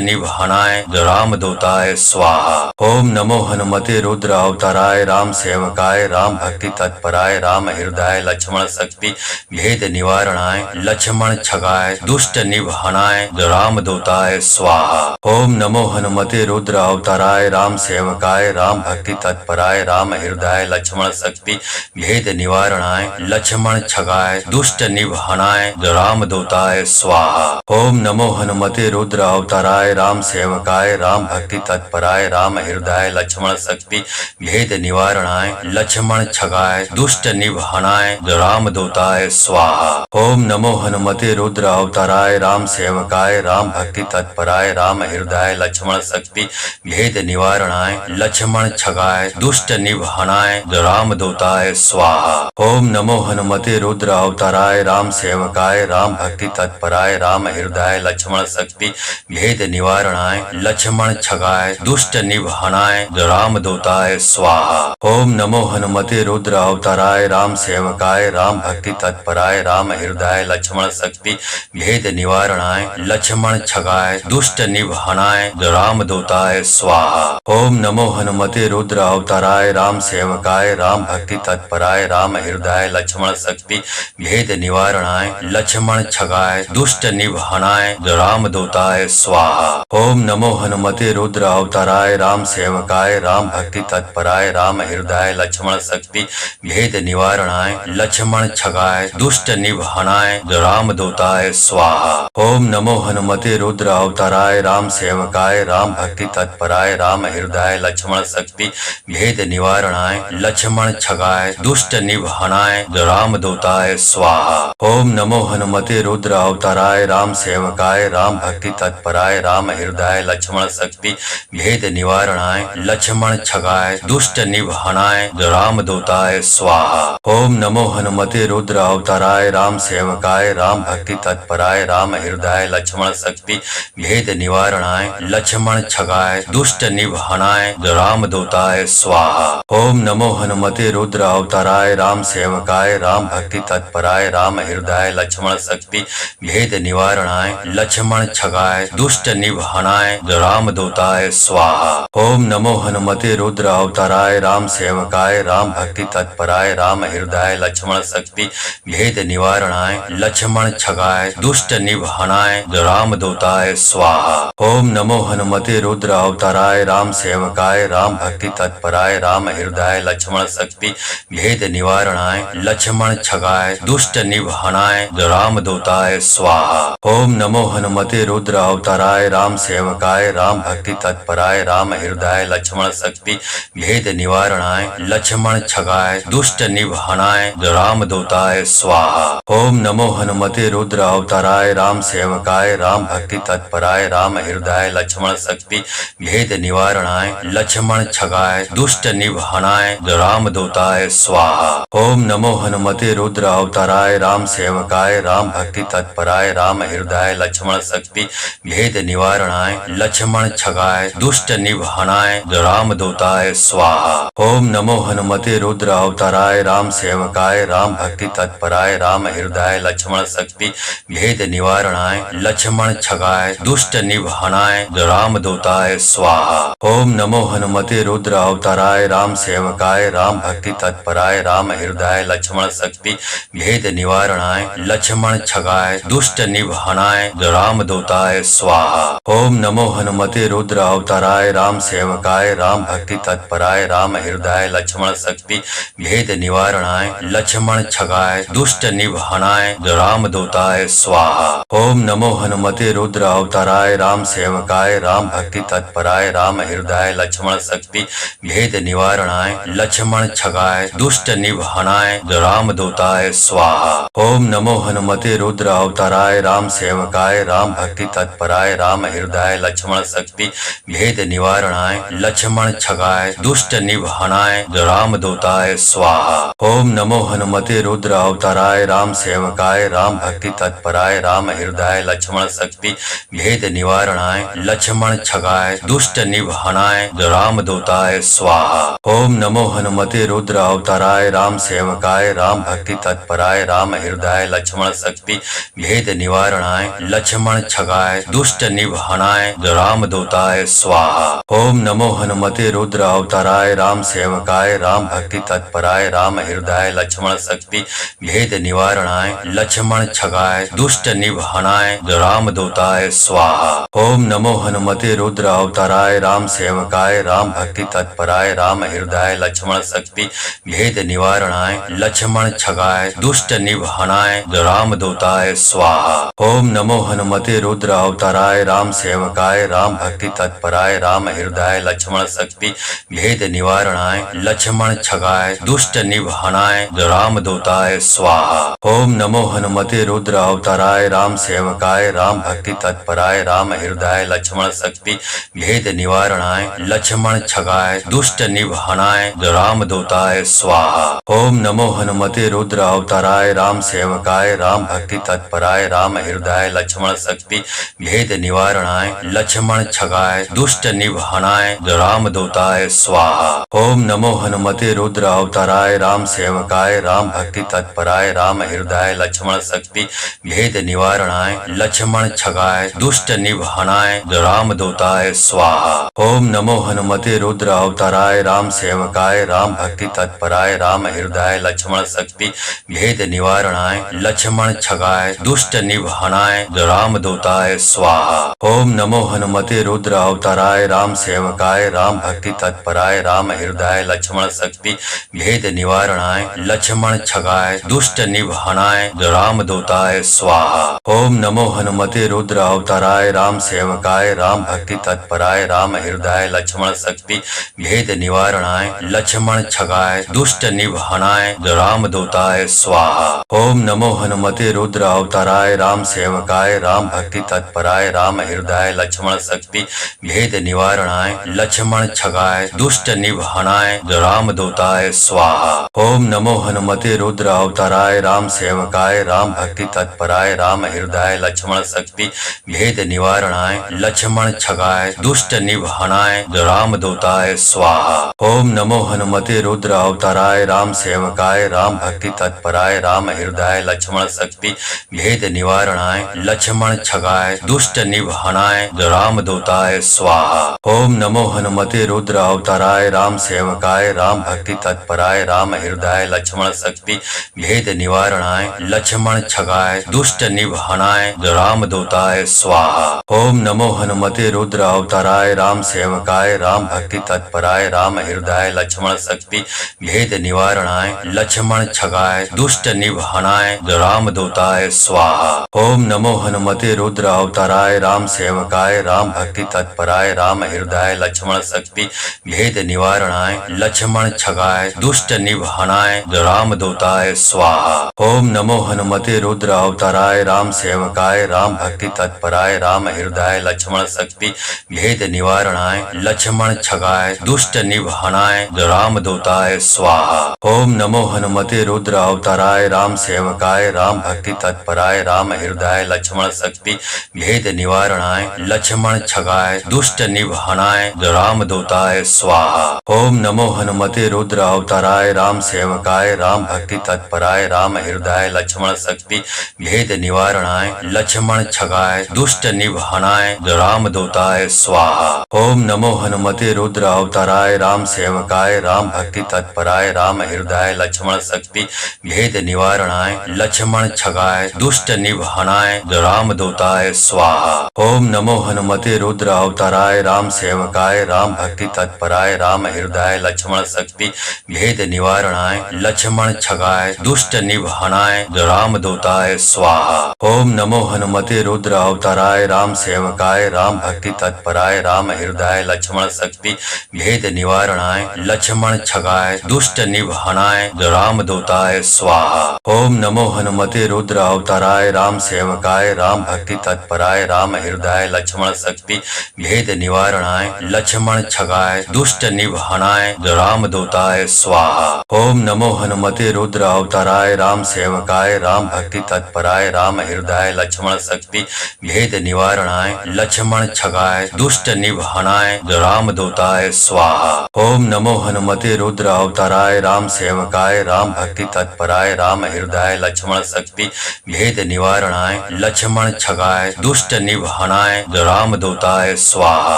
निवारणाय रामदूताय स्वाहा। ओम नमो हनुमते रुद्र अवताराय राम सेवकाय राम भक्ति तत्पराय राम हृदय लक्ष्मण शक्ति भेद निवारणाय लक्ष्मण छगाय दुष्ट निवारणाय रामदूताय स्वाहा। ओम नमो हनुमते रुद्र अवताराय राम सेवकाय राम भक्ति तत्पराय राम हृदय लक्ष्मण शक्ति भेद निवारणाय लक्ष्मण छगाय दुष्ट निवारणाय रामदूताय स्वाहा। ओम नमो हनुमते रुद्र अवताराय राम सेवकाय राम भक्ति तत्पराय राम हृदय लक्ष्मण शक्ति भेद निवारणाय लक्ष्मण छगाय दुष्ट निवारणाय रामदूताय स्वाहा। ओम नमो हनुमते रुद्र अवताराय राम सेवकाय राम भक्ति तत्पराय राम हृदय लक्ष्मण शक्ति भेद निवारणाय लक्ष्मण छगाय दुष्ट निवारणाय रामदूताय स्वाहा। ओम नमो हनुमते रुद्र अवताराय राम सेवकाय राम भक्ति तत्पराय राम हृदय लक्ष्मण शक्ति भेद निवारणाय लक्ष्मण छगाय दुष्ट निवारणाय रामदूताय स्वाहा। ओम नमो हनुमते रुद्र अवताराय राम सेवकाय राम भक्ति तत्पराय राम हृदय लक्ष्मण शक्ति भेद निवारणाय लक्ष्मण छगाय दुष्ट निवारणाय रामदूताय स्वाहा। ओम नमो हनुमते रुद्र अवताराय राम सेवकाय राम भक्ति तत्पराय राम हृदय लक्ष्मण शक्ति भेद निवारणाय लक्ष्मण छगाय दुष्ट निवारणाय रामदूताय स्वाहा। ओम नमो हनुमते रुद्र अवताराय राम सेवकाय राम भक्ति तत्पराय राम हृदय लक्ष्मण शक्ति भेद निवारणाय लक्ष्मण छगाय दुष्ट निवारणाय रामदूताय स्वाहा। ओम नमो हनुमते रुद्र अवताराय राम सेवकाय राम भक्ति तत्पराय राम हृदय लक्ष्मण शक्ति भेद निवारणाय लक्ष्मण छगाय दुष्ट निवारणाय रामदूताय स्वाहा। ओम नमो हनुमते रुद्र अवताराय राम सेवकाय राम भक्ति तत्पराय राम हृदय लक्ष्मण शक्ति भेद निवारणाय लक्ष्मण छगाय दुष्ट निवारणाय रामदूताय स्वाहा। ओम नमो हनुमते रुद्र अवताराय राम सेवकाय राम भक्ति तत्पराय राम हृदय लक्ष्मण शक्ति भेद निवारणाय लक्ष्मण छगाय दुष्ट निवारणाय रामदूताय स्वाहा। ओम नमो हनुमते रुद्र अवताराय राम सेवकाय राम भक्ति तत्पराय राम हृदय लक्ष्मण शक्ति भेद निवारणाय लक्ष्मण छगाय दुष्ट निवारणाय रामदूताय स्वाहा। ओम नमो हनुमते रुद्र अवताराय राम सेवकाय राम भक्ति तत्पराय राम हृदय लक्ष्मण शक्ति भेद निवारणाय लक्ष्मण छगाय दुष्ट निवारणाय रामदूताय स्वाहा। ओम नमो हनुमते रुद्र अवताराय राम सेवकाय राम भक्ति तत्पराय राम हृदय लक्ष्मण शक्ति भेद निवारणाय लक्ष्मण छगाय दुष्ट निवारणाय रामदूताय स्वाहा। ओम नमो हनुमते रुद्र अवताराय राम सेवकाय राम भक्ति तत्पराय राम हृदय लक्ष्मण शक्ति भेद निवारणाय लक्ष्मण छगाय दुष्ट निवारणाय रामदूताय स्वाहा। ओम नमो हनुमते रुद्र अवताराय राम सेवकाय राम भक्ति तत्पराय राम हृदय लक्ष्मण शक्ति भेद निवारणाय लक्ष्मण छगाय दुष्ट निवारणाय रामदूताय रामदूताय स्वाहा। ओम नमो हनुमते रुद्र अवताराय राम सेवकाय राम भक्ति तत्पराय राम हृदय लक्ष्मण शक्ति भेद निवारणाय लक्ष्मण छगाय दुष्ट निवारणाय रामदूताय स्वाहा। ओम नमो हनुमते रुद्र अवताराय राम सेवकाय राम भक्ति तत्पराय राम हृदय लक्ष्मण शक्ति भेद निवारणाय लक्ष्मण छगाय दुष्ट निवारणाय रामदूताय स्वाहा। ओम नमो हनुमते रुद्र अवताराय राम सेवकाय राम भक्ति तत्पराय राम हृदय लक्ष्मण शक्ति भेद निवारणाय लक्ष्मण छगाय दुष्ट निवारणाय रामदूताय स्वाहा। ओम नमो हनुमते रुद्र अवताराय राम सेवकाय राम भक्ति तत्पराय राम हृदय लक्ष्मण शक्ति भेद निवारणाय लक्ष्मण छगाय दुष्ट निवारणाय रामदूताय स्वाहा। ओम नमो हनुमते रुद्र अवताराय राम सेवकाय राम भक्ति तत्पराय राम हृदय लक्ष्मण शक्ति भेद निवारणाय लक्ष्मण छगाय दुष्ट निवारणाय रामदूताय स्वाहा। ओम नमो हनुमते रुद्र अवताराय राम सेवकाय राम भक्ति तत्पराय राम हृदय लक्ष्मण शक्ति भेद निवारणाय लक्ष्मण छगाय दुष्ट निवारणाय रामदूताय स्वाहा। ओम नमो हनुमते रुद्र अवताराय राम सेवकाय राम भक्ति तत्पराय राम हृदय लक्ष्मण शक्ति भेद निवारणाय लक्ष्मण छगाय दुष्ट निवारणाय रामदूताय स्वाहा। ओम नमो हनुमते रुद्र अवताराय राम सेवकाय राम भक्ति तत्पराय राम हृदय लक्ष्मण शक्ति भेद निवारणाय लक्ष्मण छगाय दुष्ट निवारणाय रामदूताय स्वाहा। ओम नमो हनुमते रुद्र अवताराय राम सेवकाय राम भक्ति तत्पराय राम हृदय लक्ष्मण शक्ति भेद निवारणाय लक्ष्मण छगाय दुष्ट निवारणाय रामदूताय स्वाहा। ओम नमो हनुमते रुद्र अवताराय राम सेवकाय राम भक्ति तत्पराय राम हृदय लक्ष्मण शक्ति भेद निवारणाय लक्ष्मण छगाय दुष्ट निवारणाय रामदूताय स्वाहा। ओम नमो हनुमते रुद्र अवताराय राम सेवकाय राम भक्ति तत्पराय राम हृदय लक्ष्मण शक्ति भेद निवारणाय लक्ष्मण छगाय दुष्ट निवारणाय रामदूताय स्वाहा। ओम नमो हनुमते रुद्र अवताराय राम सेवकाय राम भक्ति तत्पराय राम हृदय लक्ष्मण शक्ति भेद निवारणाय लक्ष्मण छगाय दुष्ट निवारणाय रामदूताय स्वाहा। ओम नमो हनुमते रुद्र अवताराय राम सेवकाय राम भक्ति तत्पराय राम हृदय लक्ष्मण शक्ति भेद निवारणाय लक्ष्मण छगाय दुष्ट निवारणाय रामदूताय स्वाहा। ओम नमो हनुमते रुद्र अवताराय राम सेवकाय राम भक्ति तत्पराय राम हृदय लक्ष्मण शक्ति भेद निवारणाय लक्ष्मण छगाय दुष्ट निवारणाय रामदूताय स्वाहा। ओम नमो हनुमते रुद्र अवताराय राम सेवकाय राम भक्ति तत्पराय राम हृदय लक्ष्मण शक्ति भेद निवारणाय लक्ष्मण छगाय दुष्ट निवारणाय रामदूताय स्वाहा। ओम नमो हनुमते रुद्र अवताराय राम सेवकाय राम भक्ति तत्पराय राम हृदय लक्ष्मण शक्ति भेद निवारणाय लक्ष्मण छगाय दुष्ट निवारणाय रामदूताय स्वाहा। ओम नमो हनुमते रुद्र अवताराय राम सेवकाय राम भक्ति तत्पराय राम हृदय लक्ष्मण शक्ति भेद निवारणाय लक्ष्मण छगाय दुष्ट निवारणाय रामदूताय स्वाहा। ओम नमो हनुमते रुद्र अवताराय राम सेवकाय राम भक्ति तत्पराय राम हृदय लक्ष्मण शक्ति भेद निवारणाय लक्ष्मण छगाय दुष्ट निवारणाय रामदूताय स्वाहा। ओम नमो हनुमते रुद्र अवताराय राम सेवकाय राम भक्ति तत्पराय राम हृदय लक्ष्मण शक्ति भेद निवारणाय लक्ष्मण छगाय दुष्ट निवारणाय रामदूताय स्वाहा। ओम नमो हनुमते रुद्र अवताराय राम सेवकाय राम भक्ति तत्पराय राम हृदय लक्ष्मण शक्ति भेद निवारणाय लक्ष्मण छगाय दुष्ट निवारणाय रामदूताय स्वाहा। ओम नमो हनुमते रुद्र अवताराय राम सेवकाय राम भक्ति तत्पराय राम हृदय लक्ष्मण शक्ति भेद निवारणाय लक्ष्मण छगाय दुष्ट निवारणाय रामदूताय स्वाहा। ओम नमो हनुमते रुद्र अवताराय राम सेवकाय राम भक्ति तत्पराय राम हृदय लक्ष्मण शक्ति भेद निवारणाय लक्ष्मण छगाय दुष्ट निवारणाय रामदूताय स्वाहा। ओम नमो हनुमते रुद्र अवताराय राम सेवकाय राम भक्ति तत्पराय राम हृदय लक्ष्मण शक्ति भेद निवारणाय लक्ष्मण छगाय दुष्ट निवारणाय रामदूताय स्वाहा। ओम नमो हनुमते रुद्र अवताराय राम सेवकाय राम भक्ति तत्पराय राम हृदय लक्ष्मण शक्ति भेद निवारणाय लक्ष्मण छगाय दुष्ट निवारणाय रामदूताय स्वाहा। ओम नमो हनुमते रुद्र अवताराय राम सेवकाय राम भक्ति तत्पराय राम हृदय लक्ष्मण शक्ति भेद निवारणाय लक्ष्मण छगाय दुष्ट निवहनाय राम दूताय स्वाहा। ओम नमो हनुमते रुद्र अवताराय राम सेवकाय राम भक्ति तत्पराय राम हृदय लक्ष्मण शक्ति भेद निवारणाय लक्ष्मण छगाय दुष्ट निवहनाय राम दूताय स्वाहा। ओम नमो हनुमते रुद्र अवताराय राम सेवकाय राम भक्ति तत्पराय राम हृदय लक्ष्मण शक्ति भेद निवारणाय लक्ष्मण छगाय दुष्ट निवहनाय राम दूताय स्वाहा। ओम नमो हनुमते रुद्र अवताराय राम सेवकाय राम भक्ति तत्पराय राम हृदय लक्ष्मण शक्ति भेद निवारणाय लक्ष्मण छगाय दुष्ट निवहनाय राम दूताय स्वाहा। ओम नमो हनुमते रुद्र अवताराय राम सेवकाय राम भक्ति तत्पराय राम हृदय लक्ष्मण शक्ति भेद निवारणाय लक्ष्मण छगाय दुष्ट निवहनाय राम दूताय स्वाहा। ओम नमो हनुमते रुद्र अवताराय राम सेवकाय राम भक्ति तत्पराय राम हृदय लक्ष्मण शक्ति भेद निवारणाय लक्ष्मण छगाय दुष्ट निवहनाय राम दूताय स्वाहा। ओम नमो हनुमते रुद्र अवताराय राम सेवकाय राम भक्ति तत्पराय राम हृदय लक्ष्मण शक्ति भेद निवारणाय लक्ष्मण छगाय दुष्ट निवहनाय राम दूताय स्वाहा। ओम नमो हनुमते रुद्र अवताराय राम सेवकाय राम भक्ति तत्पराय राम हृदय लक्ष्मण शक्ति भेद निवारणाय लक्ष्मण छगाय दुष्ट निवहनाय राम दूताय स्वाहा।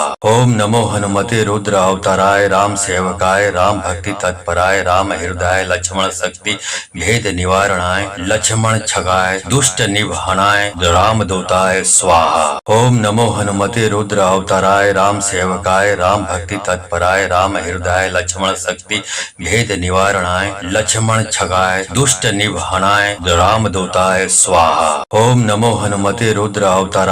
ओम नमो हनुमते रुद्र अवताराय राम सेवकाय राम भक्ति तत्पराय राम हृदय लक्ष्मण शक्ति भेद निवारणाय लक्ष्मण छगाय दुष्ट निवहनाय राम दूताय स्वाहा। ओम नमो हनुमते रुद्र अवताराय राम सेवकाय राम भक्ति तत्पराय राम हृदय लक्ष्मण शक्ति भेद निवारणाय लक्ष्मण छगाय दुष्ट निवहनाय राम दूताय स्वाहा। ओम नमो हनुमते रुद्र अवताराय